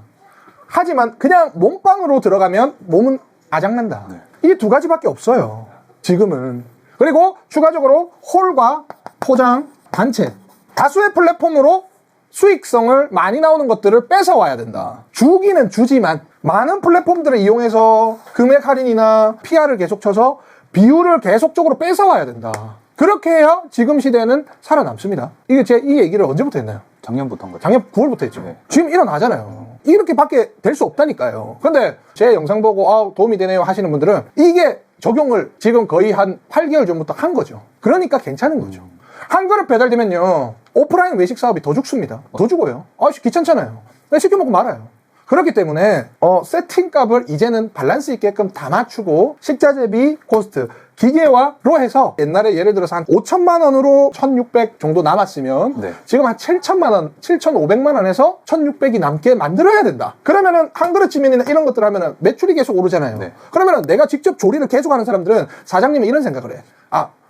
Speaker 1: 하지만 그냥 몸빵으로 들어가면 몸은 아작난다.
Speaker 2: 네.
Speaker 1: 이게 두 가지밖에 없어요. 지금은. 그리고 추가적으로 홀과 포장, 단체. 다수의 플랫폼으로 수익성을 많이 나오는 것들을 뺏어와야 된다. 주기는 주지만 많은 플랫폼들을 이용해서 금액 할인이나 PR을 계속 쳐서 비율을 계속적으로 뺏어와야 된다. 그렇게 해야 지금 시대는 살아남습니다. 이게 제가 이 얘기를 언제부터 했나요?
Speaker 2: 작년부터 한 거죠.
Speaker 1: 작년 9월부터 했죠.
Speaker 2: 네.
Speaker 1: 지금 일어나잖아요. 이렇게밖에 될 수 없다니까요. 근데 제 영상 보고 도움이 되네요 하시는 분들은 이게 적용을 지금 거의 한 8개월 전부터 한 거죠. 그러니까 괜찮은 거죠. 한 그릇 배달되면요, 오프라인 외식 사업이 더 죽습니다. 더 죽어요. 귀찮잖아요. 그냥 시켜 먹고 말아요. 그렇기 때문에 세팅값을 이제는 밸런스 있게끔 다 맞추고 식자재비 코스트 기계화로 해서 옛날에 예를 들어서 한 5천만 원으로 1,600 정도 남았으면
Speaker 2: 네.
Speaker 1: 지금 한 7천만 원, 7,500만 원에서 1,600이 남게 만들어야 된다. 그러면은 한 그릇쯤이나 이런 것들 하면은 매출이 계속 오르잖아요.
Speaker 2: 네.
Speaker 1: 그러면은 내가 직접 조리를 계속 하는 사람들은 사장님이 이런 생각을 해.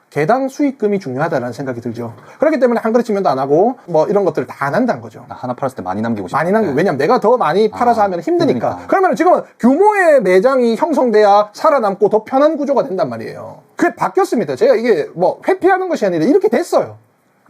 Speaker 1: 개당 수익금이 중요하다는 생각이 들죠. 그렇기 때문에 한 그릇치면도 안 하고 뭐 이런 것들을 다 안 한다는 거죠.
Speaker 2: 하나 팔았을 때 많이 남기고 싶어요.
Speaker 1: 많이 남기고. 왜냐면 내가 더 많이 팔아서 하면 힘드니까.
Speaker 2: 힘드니까.
Speaker 1: 그러면 지금은 규모의 매장이 형성돼야 살아남고 더 편한 구조가 된단 말이에요. 그게 바뀌었습니다. 제가 이게 뭐 회피하는 것이 아니라 이렇게 됐어요.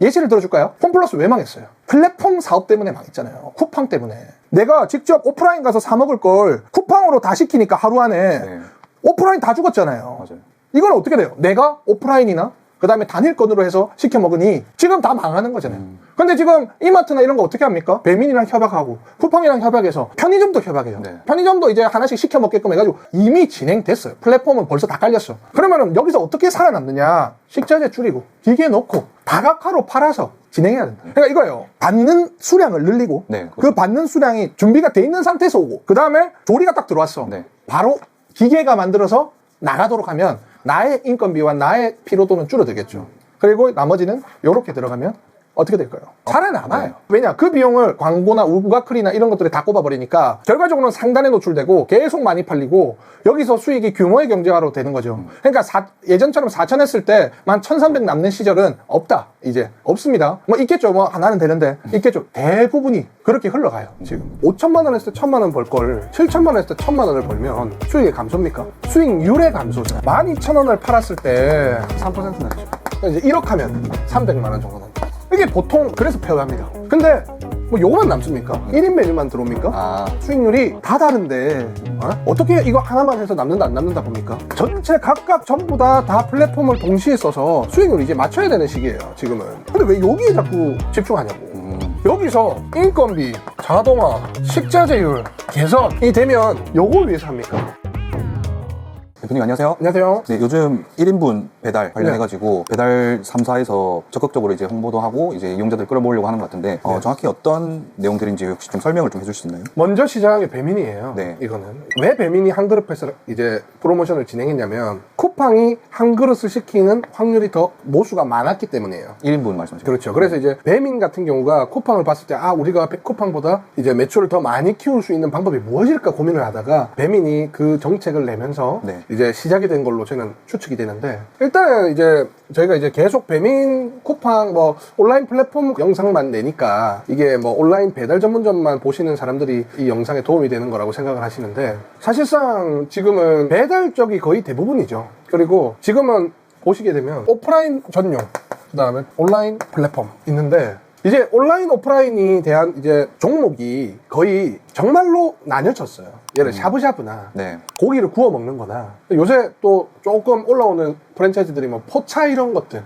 Speaker 1: 예시를 들어줄까요? 홈플러스 왜 망했어요? 플랫폼 사업 때문에 망했잖아요. 쿠팡 때문에. 내가 직접 오프라인 가서 사 먹을 걸 쿠팡으로 다 시키니까 하루 안에
Speaker 2: 네.
Speaker 1: 오프라인 다 죽었잖아요.
Speaker 2: 맞아요.
Speaker 1: 이건 어떻게 돼요? 내가 오프라인이나 그 다음에 단일건으로 해서 시켜 먹으니 지금 다 망하는 거잖아요. 근데 지금 이마트나 이런 거 어떻게 합니까? 배민이랑 협약하고 쿠팡이랑 협약해서 편의점도 협약해요.
Speaker 2: 네.
Speaker 1: 편의점도 이제 하나씩 시켜 먹게끔 해가지고 이미 진행됐어요. 플랫폼은 벌써 다 깔렸어. 그러면은 여기서 어떻게 살아남느냐? 식자재 줄이고 기계 넣고 다각화로 팔아서 진행해야 된다. 그러니까 이거예요. 받는 수량을 늘리고
Speaker 2: 네,
Speaker 1: 그 받는 수량이 준비가 돼 있는 상태에서 오고 그 다음에 조리가 딱 들어왔어.
Speaker 2: 네.
Speaker 1: 바로 기계가 만들어서 나가도록 하면 나의 인건비와 나의 피로도는 줄어들겠죠. 그리고 나머지는 이렇게 들어가면 어떻게 될까요? 살아남아요. 네. 왜냐? 그 비용을 광고나 우가클이나 이런 것들이 다 꼽아버리니까 결과적으로는 상단에 노출되고 계속 많이 팔리고 여기서 수익이 규모의 경제화로 되는 거죠. 그러니까 예전처럼 4천 했을 때 11,300 남는 시절은 없다. 이제 없습니다. 뭐 있겠죠. 뭐 하나는 되는데 있겠죠. 대부분이 그렇게 흘러가요. 지금 5천만 원 했을 때 1,000만 원 벌 걸 7천만 원 했을 때 1,000만 원을 벌면 수익의 감소입니까? 수익률의 감소죠. 12,000원을 팔았을 때 3% 나죠. 이제 1억 하면 300만 원 정도 납니다. 이게 보통 그래서 표현합니다. 근데 뭐 요거만 남습니까? 1인 메뉴만 들어옵니까? 수익률이 다 다른데 어떻게 이거 하나만 해서 남는다 안 남는다 봅니까? 전체 각각 전부 다 플랫폼을 동시에 써서 수익률을 이제 맞춰야 되는 시기예요 지금은. 근데 왜 여기에 자꾸 집중하냐고. 여기서 인건비, 자동화, 식자재율 개선이 되면 요걸 위해서 합니까?
Speaker 2: 대표님 안녕하세요.
Speaker 1: 안녕하세요.
Speaker 2: 네, 요즘 1인분 배달 관련해가지고 배달 3사에서 적극적으로 이제 홍보도 하고 이제 이용자들 끌어모으려고 하는 것 같은데 정확히 어떤 내용들인지 혹시 좀 설명을 좀 해줄 수 있나요?
Speaker 1: 먼저 시작한 게 배민이에요.
Speaker 2: 네.
Speaker 1: 이거는 왜 배민이 한 그릇에서 이제 프로모션을 진행했냐면 쿠팡이 한 그릇을 시키는 확률이 더 모수가 많았기 때문이에요.
Speaker 2: 1인분 말씀하시죠?
Speaker 1: 그렇죠. 그래서 이제 배민 같은 경우가 쿠팡을 봤을 때 우리가 쿠팡보다 이제 매출을 더 많이 키울 수 있는 방법이 무엇일까 고민을 하다가 배민이 그 정책을 내면서
Speaker 2: 네.
Speaker 1: 이제 시작이 된 걸로 저는 추측이 되는데, 일단은 이제 저희가 이제 계속 배민, 쿠팡 뭐 온라인 플랫폼 영상만 내니까 이게 뭐 온라인 배달 전문점만 보시는 사람들이 이 영상에 도움이 되는 거라고 생각을 하시는데, 사실상 지금은 배달 쪽이 거의 대부분이죠. 그리고 지금은 보시게 되면 오프라인 전용, 그 다음에 온라인 플랫폼 있는데, 이제 온라인 오프라인이 대한 이제 종목이 거의 정말로 나뉘어졌어요. 예를 샤브샤브나
Speaker 2: 네.
Speaker 1: 고기를 구워 먹는 거나, 요새 또 조금 올라오는 프랜차이즈들이 뭐 포차 이런 것들,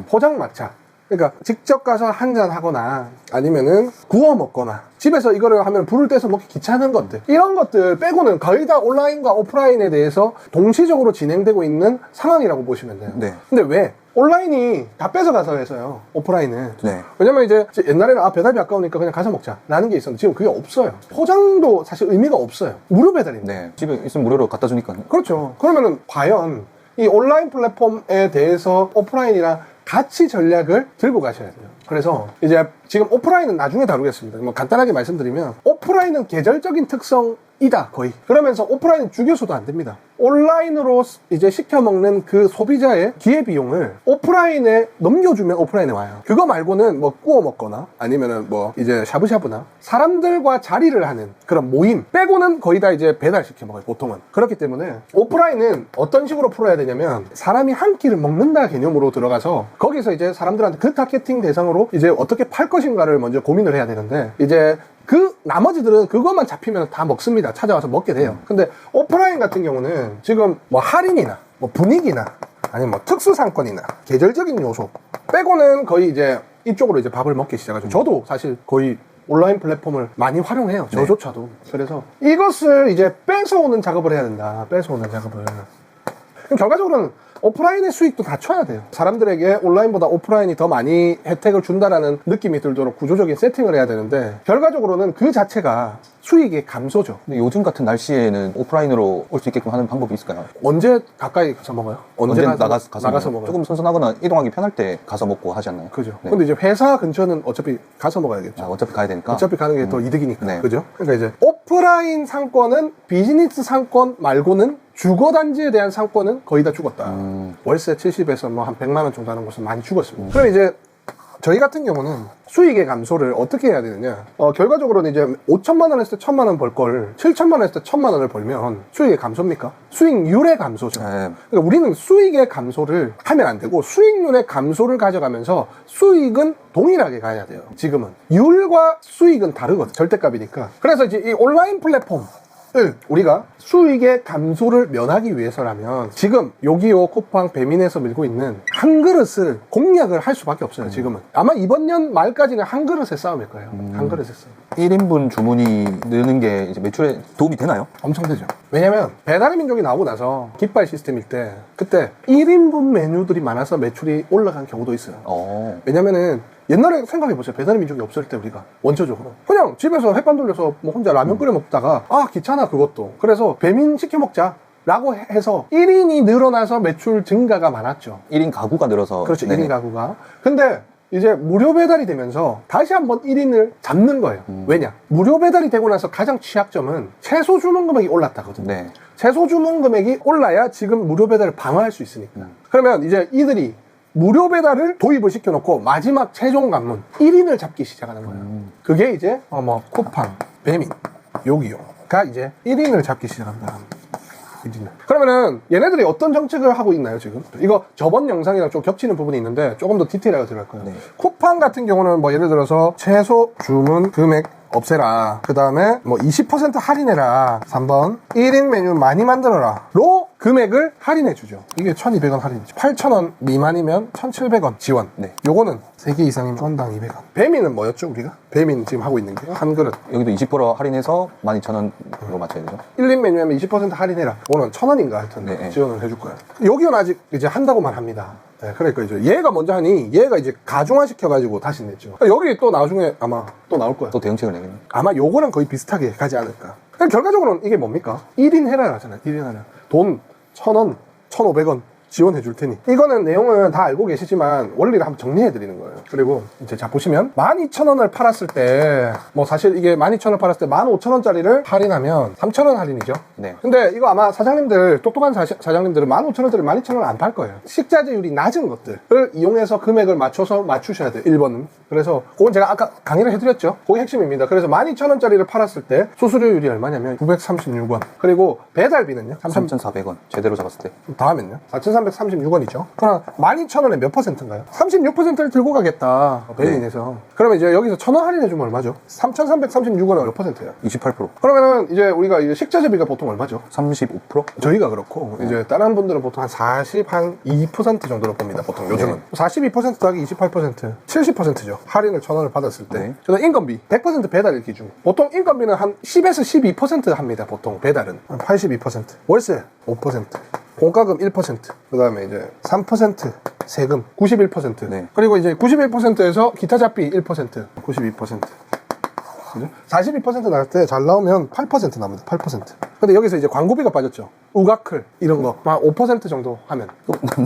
Speaker 1: 포장마차, 그러니까 직접 가서 한잔 하거나 아니면은 구워 먹거나 집에서 이거를 하면 불을 떼서 먹기 귀찮은 것들, 이런 것들 빼고는 거의 다 온라인과 오프라인에 대해서 동시적으로 진행되고 있는 상황이라고 보시면 돼요.
Speaker 2: 네.
Speaker 1: 근데 왜? 온라인이 다 뺏어가서 해서요, 오프라인은.
Speaker 2: 네.
Speaker 1: 왜냐면 이제 옛날에는 배달비 아까우니까 그냥 가서 먹자 라는 게 있었는데 지금 그게 없어요. 포장도 사실 의미가 없어요. 무료 배달입니다.
Speaker 2: 네. 집에 있으면 무료로 갖다 주니까.
Speaker 1: 그렇죠. 그러면은 과연 이 온라인 플랫폼에 대해서 오프라인이랑 같이 전략을 들고 가셔야 돼요. 그래서 이제 지금 오프라인은 나중에 다루겠습니다. 뭐 간단하게 말씀드리면 오프라인은 계절적인 특성이다 거의. 그러면서 오프라인은 죽여서도 안 됩니다. 온라인으로 이제 시켜먹는 그 소비자의 기회비용을 오프라인에 넘겨주면 오프라인에 와요. 그거 말고는 뭐 구워 먹거나 아니면은 뭐 이제 샤브샤브나 사람들과 자리를 하는 그런 모임 빼고는 거의 다 이제 배달시켜 먹어요, 보통은. 그렇기 때문에 오프라인은 어떤 식으로 풀어야 되냐면, 사람이 한 끼를 먹는다 개념으로 들어가서 거기서 이제 사람들한테 그 타겟팅 대상으로 이제 어떻게 팔 것인가를 먼저 고민을 해야 되는데, 이제 그 나머지들은 그것만 잡히면 다 먹습니다. 찾아와서 먹게 돼요. 근데 오프라인 같은 경우는 지금 뭐 할인이나 뭐 분위기나 아니면 뭐 특수 상권이나 계절적인 요소 빼고는 거의 이제 이쪽으로 이제 밥을 먹기 시작하죠. 저도 사실 거의 온라인 플랫폼을 많이 활용해요. 저조차도. 그래서 이것을 이제 뺏어오는 작업을 해야 된다. 뺏어오는 작업을. 그럼 결과적으로는 오프라인의 수익도 낮춰야 돼요. 사람들에게 온라인보다 오프라인이 더 많이 혜택을 준다라는 느낌이 들도록 구조적인 세팅을 해야 되는데, 결과적으로는 그 자체가 수익의 감소죠.
Speaker 2: 근데 요즘 같은 날씨에는 오프라인으로 올 수 있게끔 하는 방법이 있을까요?
Speaker 1: 언제 가까이 가서 먹어요?
Speaker 2: 언제 나가서
Speaker 1: 먹어요?
Speaker 2: 조금 선선하거나 이동하기 편할 때 가서 먹고 하지 않나요?
Speaker 1: 그죠.
Speaker 2: 네.
Speaker 1: 근데 이제 회사 근처는 어차피 가서 먹어야겠죠.
Speaker 2: 어차피 가야 되니까.
Speaker 1: 어차피 가는 게 더 이득이니까.
Speaker 2: 네.
Speaker 1: 그죠? 그러니까 이제 오프라인 상권은, 비즈니스 상권 말고는 주거단지에 대한 상권은 거의 다 죽었다. 월세 70에서 뭐 한 100만 원 정도 하는 곳은 많이 죽었습니다. 그럼 이제 저희 같은 경우는 수익의 감소를 어떻게 해야 되느냐, 결과적으로는 이제 5천만 원 했을 때 1,000만 원 벌 걸 7천만 원 했을 때 1,000만 원을 벌면 수익의 감소입니까? 수익률의 감소죠.
Speaker 2: 네.
Speaker 1: 그러니까 우리는 수익의 감소를 하면 안 되고 수익률의 감소를 가져가면서 수익은 동일하게 가야 돼요. 지금은 율과 수익은 다르거든, 절대값이니까. 그래서 이제 이 온라인 플랫폼 우리가 수익의 감소를 면하기 위해서라면 지금 요기요, 쿠팡, 배민에서 밀고 있는 한 그릇을 공략을 할 수밖에 없어요. 지금은 아마 이번 년 말까지는 한 그릇의 싸움일 거예요. 한 그릇의 싸움.
Speaker 2: 1인분 주문이 느는 게 이제 매출에 도움이 되나요?
Speaker 1: 엄청 되죠. 왜냐면 배달의 민족이 나오고 나서 깃발 시스템일 때 그때 1인분 메뉴들이 많아서 매출이 올라간 경우도 있어요. 왜냐면은 옛날에 생각해보세요. 배달의 민족이 없을 때 우리가 원초적으로 그냥 집에서 햇반 돌려서 뭐 혼자 라면 끓여 먹다가 귀찮아 그것도. 그래서 배민 시켜 먹자 라고 해서 1인이 늘어나서 매출 증가가 많았죠.
Speaker 2: 1인 가구가 늘어서.
Speaker 1: 그렇죠.
Speaker 2: 네네.
Speaker 1: 1인 가구가. 근데 이제 무료 배달이 되면서 다시 한번 1인을 잡는 거예요. 왜냐? 무료 배달이 되고 나서 가장 취약점은 최소 주문 금액이 올랐다거든요.
Speaker 2: 네.
Speaker 1: 최소 주문 금액이 올라야 지금 무료 배달을 방어할 수 있으니까. 그러면 이제 이들이 무료 배달을 도입을 시켜놓고 마지막 최종 관문 1인을 잡기 시작하는 거예요. 그게 이제 쿠팡, 배민, 요기요가 이제 1인을 잡기 시작합니다. 1인을. 그러면은 얘네들이 어떤 정책을 하고 있나요 지금? 이거 저번 영상이랑 좀 겹치는 부분이 있는데 조금 더 디테일하게 들어갈 거예요.
Speaker 2: 네.
Speaker 1: 쿠팡 같은 경우는 뭐 예를 들어서 최소 주문 금액 없애라. 그 다음에 뭐 20% 할인해라. 3번 1인 메뉴 많이 만들어라. 로 금액을 할인해 주죠. 이게 1,200원 할인이죠. 8,000원 미만이면 1,700원 지원.
Speaker 2: 네.
Speaker 1: 요거는 3개 이상이면 건당 200원. 배민은 뭐였죠 우리가? 배민 지금 하고 있는 게 한 그릇.
Speaker 2: 여기도 20% 할인해서 12,000원으로 맞춰야 되죠.
Speaker 1: 1인 메뉴하면 20% 할인해라. 오늘 1,000원인가 하여튼
Speaker 2: 네.
Speaker 1: 지원을 해줄 거예요. 여기는 아직 이제 한다고만 합니다. 네, 그러니까 이제 얘가 먼저 하니 얘가 이제 가중화 시켜가지고 다시 냈죠. 여기 또 나중에 아마 또 나올 거야.
Speaker 2: 또 대응책을 내겠네.
Speaker 1: 아마 요거랑 거의 비슷하게 가지 않을까. 결과적으로는 이게 뭡니까? 1인 해라 하잖아요. 1인 하라. 돈 1,000원, 1,500원 지원해 줄 테니. 이거는 내용은 다 알고 계시지만 원리를 한번 정리해 드리는 거예요. 그리고 이제 자 보시면 12,000원을 팔았을 때 뭐 사실 이게 12,000원 팔았을 때 15,000원짜리를 할인하면 3,000원 할인이죠.
Speaker 2: 네.
Speaker 1: 근데 이거 아마 사장님들 똑똑한 사장님들은 15,000원짜리 12,000원 안 팔 거예요. 식자재율이 낮은 것들을 이용해서 금액을 맞추셔야 돼요. 1번은. 그래서 그건 제가 아까 강의를 해드렸죠. 그게 핵심입니다. 그래서 12,000원짜리를 팔았을 때 수수료율이 얼마냐면 936원. 그리고 배달비는요?
Speaker 2: 3,400원. 제대로 잡았을 때.
Speaker 1: 다음엔요? 4,336원이죠. 그럼 12,000원에 몇 퍼센트인가요? 36%를 들고 가겠다. 배민에서. 그러면 이제 여기서 1,000원 할인해주면 얼마죠? 3,336원은 몇 퍼센트예요?
Speaker 2: 28%.
Speaker 1: 그러면은 이제 우리가 이제 식자재비가 보통 얼마죠?
Speaker 2: 35%?
Speaker 1: 저희가 그렇고 이제 다른 분들은 보통 한 2% 정도로 봅니다. 보통 요즘은. 42% 더하기 28% 70%죠. 할인을 1,000원을 받았을 때.
Speaker 2: 네.
Speaker 1: 그다음 인건비 100% 배달 기준. 보통 인건비는 한 10에서 12% 합니다. 보통 배달은 한 82%. 월세 5%. 공과금 1%. 그 다음에 이제 3% 세금 91%.
Speaker 2: 네.
Speaker 1: 그리고 이제 91%에서 기타 잡비 1%. 92%. 42% 나갈 때 잘 나오면 8% 남습니다. 8%. 근데 여기서 이제 광고비가 빠졌죠. 우가클 이런 거 한 5% 정도 하면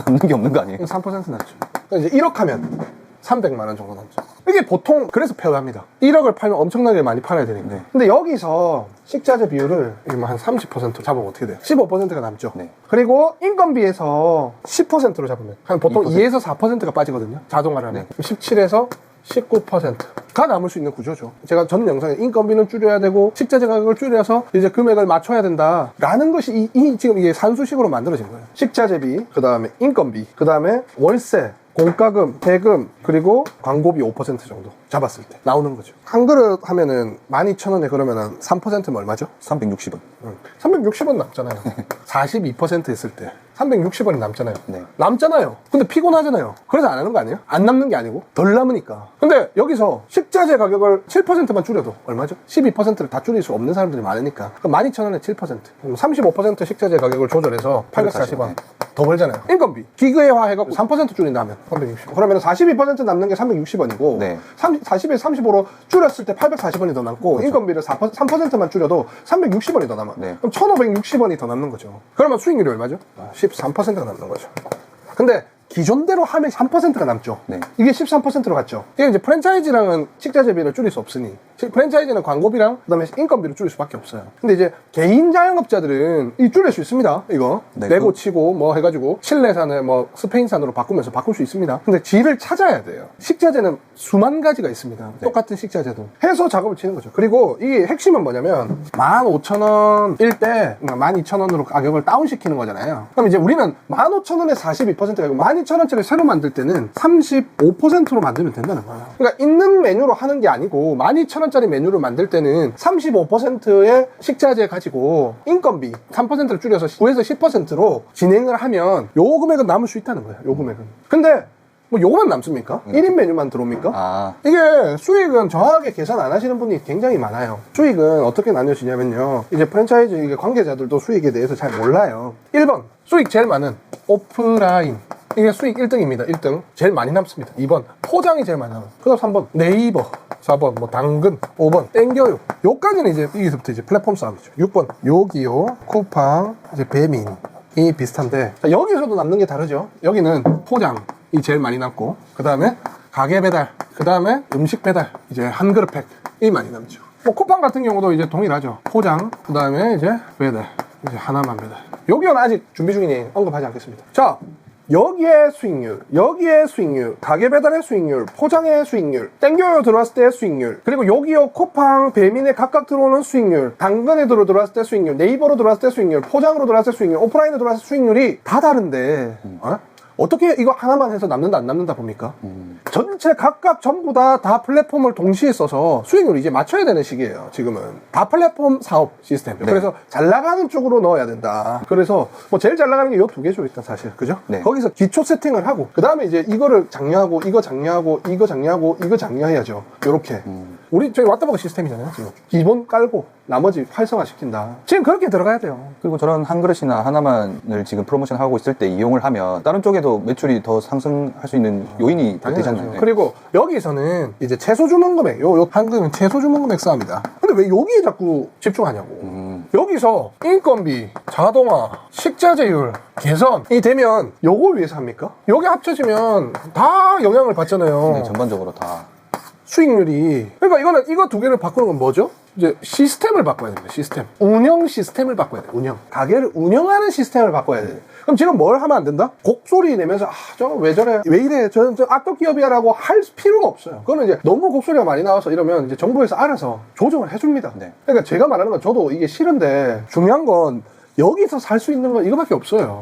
Speaker 2: 남는 게 없는 거 아니에요?
Speaker 1: 3% 남죠. 그러니까 이제 1억 하면 300만 원 정도 남죠. 이게 보통 그래서 표현합니다. 1억을 팔면 엄청나게 많이 팔아야 되니까.
Speaker 2: 네.
Speaker 1: 근데 여기서 식자재 비율을 한 30% 잡으면 어떻게 돼요? 15%가 남죠.
Speaker 2: 네.
Speaker 1: 그리고 인건비에서 10%로 잡으면 한 보통
Speaker 2: 2%.
Speaker 1: 2에서 4%가 빠지거든요. 자동화를 하면. 17에서 19%가 남을 수 있는 구조죠. 제가 전 영상에 인건비는 줄여야 되고 식자재 가격을 줄여서 이제 금액을 맞춰야 된다라는 것이 지금 이게 산수식으로 만들어진 거예요. 식자재비, 그 다음에 인건비, 그 다음에 월세, 공과금, 세금, 그리고 광고비 5% 정도 잡았을 때 나오는 거죠. 한 그릇 하면은 12,000원에 그러면은 3%면 얼마죠?
Speaker 2: 360원.
Speaker 1: 360원 남잖아요. 42% 했을 때 360원이 남잖아요.
Speaker 2: 네.
Speaker 1: 남잖아요. 근데 피곤하잖아요. 그래서 안 하는 거 아니에요? 안 남는 게 아니고 덜 남으니까. 근데 여기서 식자재 가격을 7%만 줄여도 얼마죠? 12%를 다 줄일 수 없는 사람들이 많으니까. 그럼 12,000원에 7%. 그럼 35% 식자재 가격을 조절해서 840원. 더 벌잖아요. 인건비. 기계화 해갖고 3% 줄인다 하면 360원. 그러면 42% 남는 게 360원이고
Speaker 2: 네.
Speaker 1: 40에서 35로 줄였을 때 840원이 더 남고
Speaker 2: 그렇죠.
Speaker 1: 인건비를 3%만 줄여도 360원이 더 남아.
Speaker 2: 네.
Speaker 1: 그럼 1,560원이 더 남는 거죠. 그러면 수익률이 얼마죠? 13%가 남는 거죠. 근데 기존대로 하면 3%가 남죠.
Speaker 2: 네.
Speaker 1: 이게 13%로 갔죠. 이게 이제 프랜차이즈랑은 식자재비를 줄일 수 없으니 프랜차이즈는 광고비랑 그다음에 인건비를 줄일 수밖에 없어요. 근데 이제 개인 자영업자들은 이 줄일 수 있습니다. 이거
Speaker 2: 네,
Speaker 1: 내고 치고 뭐 해가지고 칠레산을 뭐 스페인산으로 바꾸면서 바꿀 수 있습니다. 근데 질을 찾아야 돼요. 식자재는 수만 가지가 있습니다. 똑같은 식자재도 해서 작업을 치는 거죠. 그리고 이게 핵심은 뭐냐면 15,000원일 때 12,000원으로 가격을 다운시키는 거잖아요. 그럼 이제 우리는 15,000원에 42%가 아니고 12,000원짜리 새로 만들 때는 35%로 만들면 된다는 거예요. 그러니까 있는 메뉴로 하는 게 아니고 12,000원짜리 메뉴를 만들 때는 35%의 식자재 가지고 인건비 3%를 줄여서 9에서 10%로 진행을 하면 요 금액은 남을 수 있다는 거예요. 요 금액은. 근데 뭐 요거만 남습니까? 1인 메뉴만 들어옵니까?
Speaker 2: 아.
Speaker 1: 이게 수익은 정확하게 계산 안 하시는 분이 굉장히 많아요. 수익은 어떻게 나뉘어지냐면요. 이제 프랜차이즈 이게 관계자들도 수익에 대해서 잘 몰라요. 1번 수익 제일 많은 오프라인. 이게 수익 1등입니다. 1등. 제일 많이 남습니다. 2번 포장이 제일 많이 남아요. 그 다음 3번 네이버. 4번 뭐 당근. 5번 땡겨요. 요까지는 이제 여기서부터 이제 플랫폼 싸움이죠. 6번 요기요, 쿠팡, 이제 배민. 이 비슷한데 자, 여기서도 남는 게 다르죠. 여기는 포장이 제일 많이 남고 그 다음에 가게 배달, 그 다음에 음식 배달, 이제 한 그릇 팩이 많이 남죠. 뭐 쿠팡 같은 경우도 이제 동일하죠. 포장, 그 다음에 이제 배달, 이제 하나만 배달. 여기는 아직 준비 중이니 언급하지 않겠습니다. 자, 여기에 수익률, 여기에 수익률, 가게 배달의 수익률, 포장의 수익률, 땡겨요 들어왔을 때의 수익률, 그리고 여기요 쿠팡, 배민에 각각 들어오는 수익률, 당근에 들어왔을 때 수익률, 네이버로 들어왔을 때 수익률, 포장으로 들어왔을 때 수익률, 오프라인으로 들어왔을 때 수익률이 다 다른데 어떻게 이거 하나만 해서 남는다 안 남는다 봅니까? 전체 각각 전부 다 플랫폼을 동시에 써서 수익률을 이제 맞춰야 되는 시기예요. 지금은 다 플랫폼 사업 시스템.
Speaker 2: 네.
Speaker 1: 그래서 잘 나가는 쪽으로 넣어야 된다. 그래서 뭐 제일 잘 나가는 게 요 두 개죠, 일단 사실. 그죠?
Speaker 2: 네.
Speaker 1: 거기서 기초 세팅을 하고 그 다음에 이제 이거를 장려하고 이거 장려하고 이거 장려하고 이거 장려해야죠. 요렇게. 우리 저기 왔다보고 시스템이잖아요. 지금 기본 깔고 나머지 활성화 시킨다. 지금 그렇게 들어가야 돼요.
Speaker 2: 그리고 저런 한 그릇이나 하나만을 지금 프로모션 하고 있을 때 이용을 하면 다른 쪽에도 매출이 더 상승할 수 있는 요인이 되잖아요. 네.
Speaker 1: 그리고 여기서는 이제 최소 주문 금액, 요 한금은 최소 주문 금액 싸움이다. 근데 왜 여기에 자꾸 집중하냐고. 여기서 인건비, 자동화, 식자재율, 개선이 되면 요걸 위해서 합니까? 여기 합쳐지면 다 영향을 받잖아요.
Speaker 2: 네, 전반적으로 다.
Speaker 1: 수익률이. 그러니까 이거 두 개를 바꾸는 건 뭐죠? 이제 시스템을 바꿔야 됩니다. 시스템. 운영 시스템을 바꿔야 돼. 운영. 가게를 운영하는 시스템을 바꿔야 돼. 그럼 지금 뭘 하면 안 된다? 곡소리 내면서 저거 왜 저래? 왜 이래? 저 악덕 기업이야라고 할 필요가 없어요. 그거는 이제 너무 곡소리가 많이 나와서 이러면 이제 정부에서 알아서 조정을 해줍니다.
Speaker 2: 네.
Speaker 1: 그러니까 제가 말하는 건 저도 이게 싫은데 중요한 건 여기서 살 수 있는 건 이거밖에 없어요.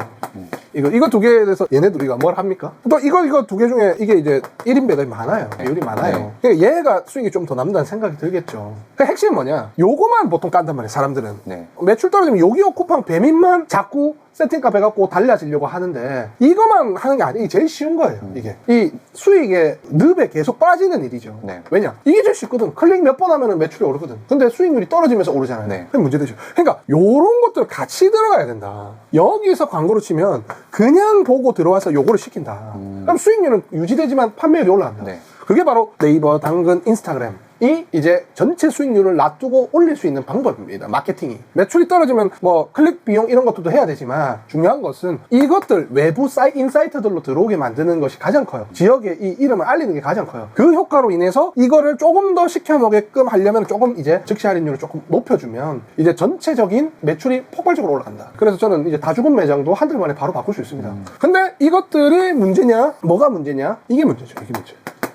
Speaker 1: 이거 두 개에 대해서 얘네들이가 뭘 합니까? 또 이거 두 개 중에 이게 이제 1인 배달이 많아요. 비율이 많아요.
Speaker 2: 네.
Speaker 1: 그러니까 얘가 수익이 좀 더 남는다는 생각이 들겠죠. 그 핵심은 뭐냐? 요거만 보통 깐단 말이에요, 사람들은.
Speaker 2: 네.
Speaker 1: 매출 떨어지면 여기요 쿠팡 배민만 자꾸 세팅값 해갖고 달라지려고 하는데 이거만 하는 게 아니에요. 이게 제일 쉬운 거예요. 이게 이 수익의 늪에 계속 빠지는 일이죠.
Speaker 2: 네.
Speaker 1: 왜냐? 이게 제일 쉽거든. 클릭 몇 번 하면 매출이 오르거든. 근데 수익률이 떨어지면서 오르잖아요.
Speaker 2: 네.
Speaker 1: 그게 문제되죠. 그러니까 요런 것들 같이 들어가야 된다. 여기서 광고를 치면 그냥 보고 들어와서 요거를 시킨다. 그럼 수익률은 유지되지만 판매율이 올라간다.
Speaker 2: 네.
Speaker 1: 그게 바로 네이버, 당근, 인스타그램 이 이제 전체 수익률을 놔두고 올릴 수 있는 방법입니다. 마케팅이. 매출이 떨어지면 뭐 클릭 비용 이런 것들도 해야 되지만 중요한 것은 이것들 외부 인사이트들로 들어오게 만드는 것이 가장 커요. 지역의 이 이름을 알리는 게 가장 커요. 그 효과로 인해서 이거를 조금 더 시켜먹게끔 하려면 조금 이제 즉시 할인율을 조금 높여주면 이제 전체적인 매출이 폭발적으로 올라간다. 그래서 저는 이제 다주문 매장도 한 달 만에 바로 바꿀 수 있습니다. 근데 이것들이 문제냐? 뭐가 문제냐? 이게 문제죠. 이게 문제.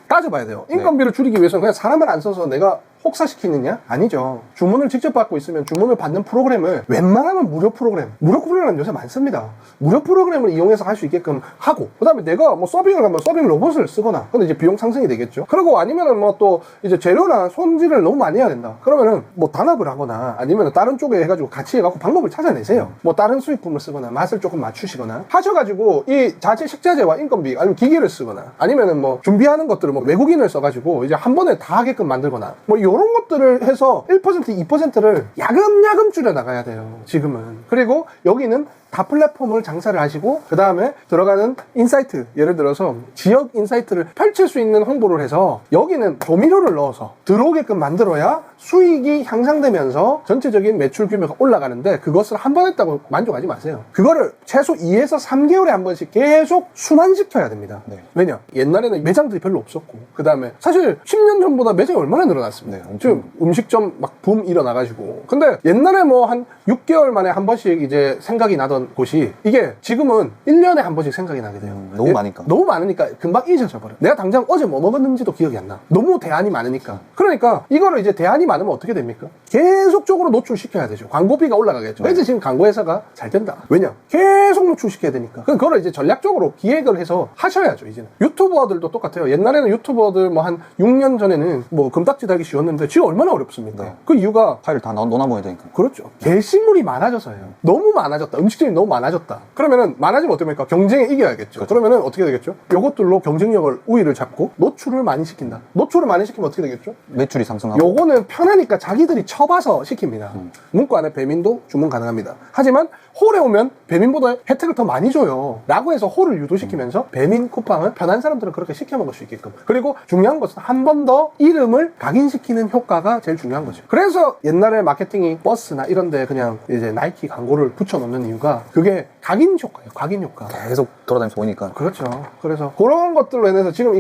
Speaker 1: 따져봐야 돼요. 인건비를 줄이기 위해서는 그냥 사람을 안 써서 내가 혹사시키느냐? 아니죠. 주문을 직접 받고 있으면 주문을 받는 프로그램을 웬만하면 무료 프로그램은 요새 많습니다. 무료 프로그램을 이용해서 할 수 있게끔 하고 그 다음에 내가 뭐 서빙을 가면 서빙 로봇을 쓰거나 근데 이제 비용 상승이 되겠죠. 그리고 아니면은 뭐 또 이제 재료나 손질을 너무 많이 해야 된다. 그러면은 뭐 단합을 하거나 아니면은 다른 쪽에 해가지고 같이 해갖고 방법을 찾아내세요. 뭐 다른 수입품을 쓰거나 맛을 조금 맞추시거나 하셔가지고 이 자체 식자재와 인건비 아니면 기계를 쓰거나 아니면은 뭐 준비하는 것들을 뭐 외국인을 써가지고 이제 한 번에 다 하게끔 만들거나 뭐 이런 것들을 해서 1%, 2%를 야금야금 줄여나가야 돼요. 지금은. 그리고 여기는 다 플랫폼을 장사를 하시고 그 다음에 들어가는 인사이트 예를 들어서 지역 인사이트를 펼칠 수 있는 홍보를 해서 여기는 조미료를 넣어서 들어오게끔 만들어야 수익이 향상되면서 전체적인 매출 규모가 올라가는데 그것을 한 번 했다고 만족하지 마세요. 그거를 최소 2에서 3개월에 한 번씩 계속 순환시켜야 됩니다.
Speaker 2: 네.
Speaker 1: 왜냐? 옛날에는 매장들이 별로 없었고 그 다음에 사실 10년 전보다 매장이 얼마나 늘어났습니까?
Speaker 2: 네,
Speaker 1: 지금 음식점 막 붐 일어나가지고 근데 옛날에 뭐 한 6개월 만에 한 번씩 이제 생각이 나던 곳이 이게 지금은 1년에 한 번씩 생각이 나게 돼요.
Speaker 2: 너무 많으니까.
Speaker 1: 너무 많으니까 금방 잊어져 버려. 내가 당장 어제 뭐 먹었는지도 기억이 안 나. 너무 대안이 많으니까. 그러니까 이거를 이제 대안이 많으면 어떻게 됩니까? 계속적으로 노출시켜야 되죠. 광고비가 올라가겠죠. 그래서 지금 광고회사가 잘 된다. 왜냐? 계속 노출시켜야 되니까. 그걸 이제 전략적으로 기획을 해서 하셔야죠. 이제는 유튜버들도 똑같아요. 옛날에는 유튜버들 뭐 한 6년 전에는 뭐 금딱지 달기 쉬웠는데 지금 얼마나 어렵습니까?
Speaker 2: 네.
Speaker 1: 그 이유가
Speaker 2: 파일을 다 넣어놔야 되니까.
Speaker 1: 그렇죠. 게시물이 많아져서예요. 너무 많아졌다. 음식점이 너무 많아졌다. 그러면은 많아지면 어떻게 됩니까? 경쟁에 이겨야겠죠.
Speaker 2: 그렇죠.
Speaker 1: 그러면은 어떻게 되겠죠? 요것들로 경쟁력을 우위를 잡고 노출을 많이 시킨다. 노출을 많이 시키면 어떻게 되겠죠?
Speaker 2: 매출이 상승하고.
Speaker 1: 요거는 편하니까 자기들이 쳐봐서 시킵니다. 문구 안에 배민도 주문 가능합니다. 하지만 홀에 오면 배민보다 혜택을 더 많이 줘요. 라고 해서 홀을 유도시키면서 배민 쿠팡을 편한 사람들은 그렇게 시켜 먹을 수 있게끔. 그리고 중요한 것은 한 번 더 이름을 각인시키는 알리는 효과가 제일 중요한 거죠. 그래서 옛날에 마케팅이 버스나 이런데 그냥 이제 나이키 광고를 붙여놓는 이유가 그게 각인 효과예요. 각인 효과.
Speaker 2: 계속 돌아다니면서 보니까.
Speaker 1: 그렇죠. 그래서 그런 것들로 인해서 지금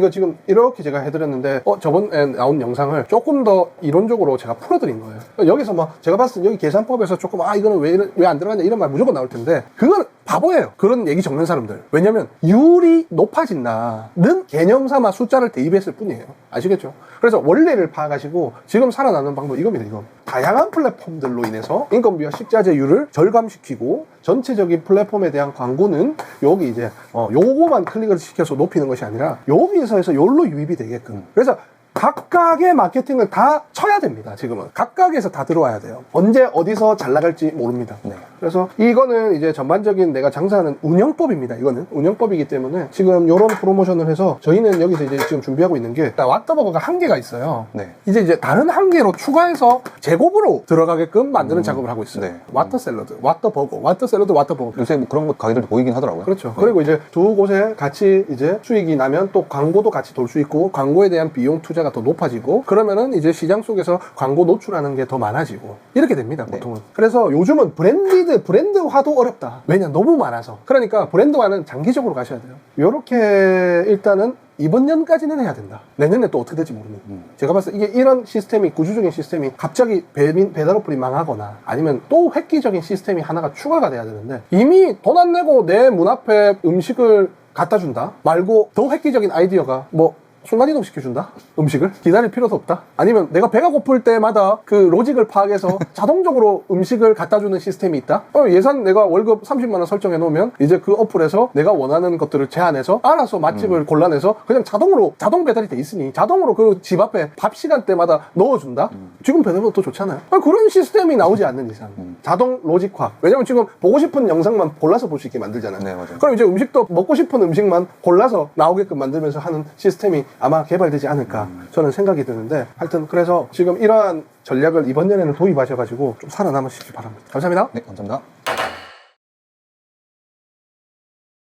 Speaker 1: 이렇게 제가 해드렸는데 저번에 나온 영상을 조금 더 이론적으로 제가 풀어드린 거예요. 여기서 뭐 제가 봤을 때 여기 계산법에서 조금 이거는 왜 안 들어가냐 이런 말 무조건 나올 텐데 그건 바보예요. 그런 얘기 적는 사람들. 왜냐면 율이 높아진다는 개념 삼아 숫자를 대입했을 뿐이에요. 아시겠죠? 그래서 원리를 파악하시고 지금 살아나는 방법이 이겁니다. 이거. 다양한 플랫폼들로 인해서 인건비와 식자재율을 절감시키고 전체적인 플랫폼에 대한 광고는 여기 이제 요거만 클릭을 시켜서 높이는 것이 아니라 여기서 해서 요로 유입이 되게끔. 그래서 각각의 마케팅을 다 쳐야 됩니다. 지금은 각각에서 다 들어와야 돼요. 언제 어디서 잘 나갈지 모릅니다.
Speaker 2: 네.
Speaker 1: 그래서 이거는 이제 전반적인 내가 장사하는 운영법입니다. 이거는 운영법이기 때문에 지금 이런 프로모션을 해서 저희는 여기서 이제 지금 준비하고 있는 게 왓더버거가 한계가 있어요.
Speaker 2: 네.
Speaker 1: 이제 다른 한계로 추가해서 제곱으로 들어가게끔 만드는 작업을 하고 있어요.
Speaker 2: 네.
Speaker 1: 왓더 샐러드, 왓더버거, 왓더 샐러드, 왓더버거.
Speaker 2: 요새 뭐 그런 것 가게들도 보이긴 하더라고요.
Speaker 1: 그렇죠.
Speaker 2: 네.
Speaker 1: 그리고 이제 두 곳에 같이 이제 수익이 나면 또 광고도 같이 돌 수 있고 광고에 대한 비용 투자가 더 높아지고 그러면은 이제 시장 속에서 광고 노출하는 게 더 많아지고 이렇게 됩니다. 보통은. 네. 그래서 요즘은 브랜드화도 어렵다. 왜냐? 너무 많아서. 그러니까 브랜드화는 장기적으로 가셔야 돼요. 요렇게 일단은 이번 년까지는 해야 된다. 내년에 또 어떻게 될지 모릅니다. 제가 봤을 때 이게 이런 시스템이 구조적인 시스템이 갑자기 배달 어플이 망하거나 아니면 또 획기적인 시스템이 하나가 추가가 돼야 되는데 이미 돈 안 내고 내 문 앞에 음식을 갖다 준다 말고 더 획기적인 아이디어가 뭐 순간이동 시켜준다? 음식을? 기다릴 필요도 없다? 아니면 내가 배가 고플 때마다 그 로직을 파악해서 자동적으로 음식을 갖다주는 시스템이 있다? 예산 내가 월급 30만원 설정해 놓으면 이제 그 어플에서 내가 원하는 것들을 제안해서 알아서 맛집을 골라내서 그냥 자동 배달이 돼 있으니 자동으로 그 집 앞에 밥 시간 때마다 넣어준다? 지금 배달보다 더 좋잖아요? 그런 시스템이 나오지 않는 이상 자동 로직화. 왜냐면 지금 보고 싶은 영상만 골라서 볼 수 있게 만들잖아요.
Speaker 2: 네, 맞아요.
Speaker 1: 그럼 이제 음식도 먹고 싶은 음식만 골라서 나오게끔 만들면서 하는 시스템이 아마 개발되지 않을까 저는 생각이 드는데 하여튼 그래서 지금 이러한 전략을 이번 년에는 도입하셔가지고 좀 살아남으시기 바랍니다. 감사합니다.
Speaker 2: 네, 감사합니다.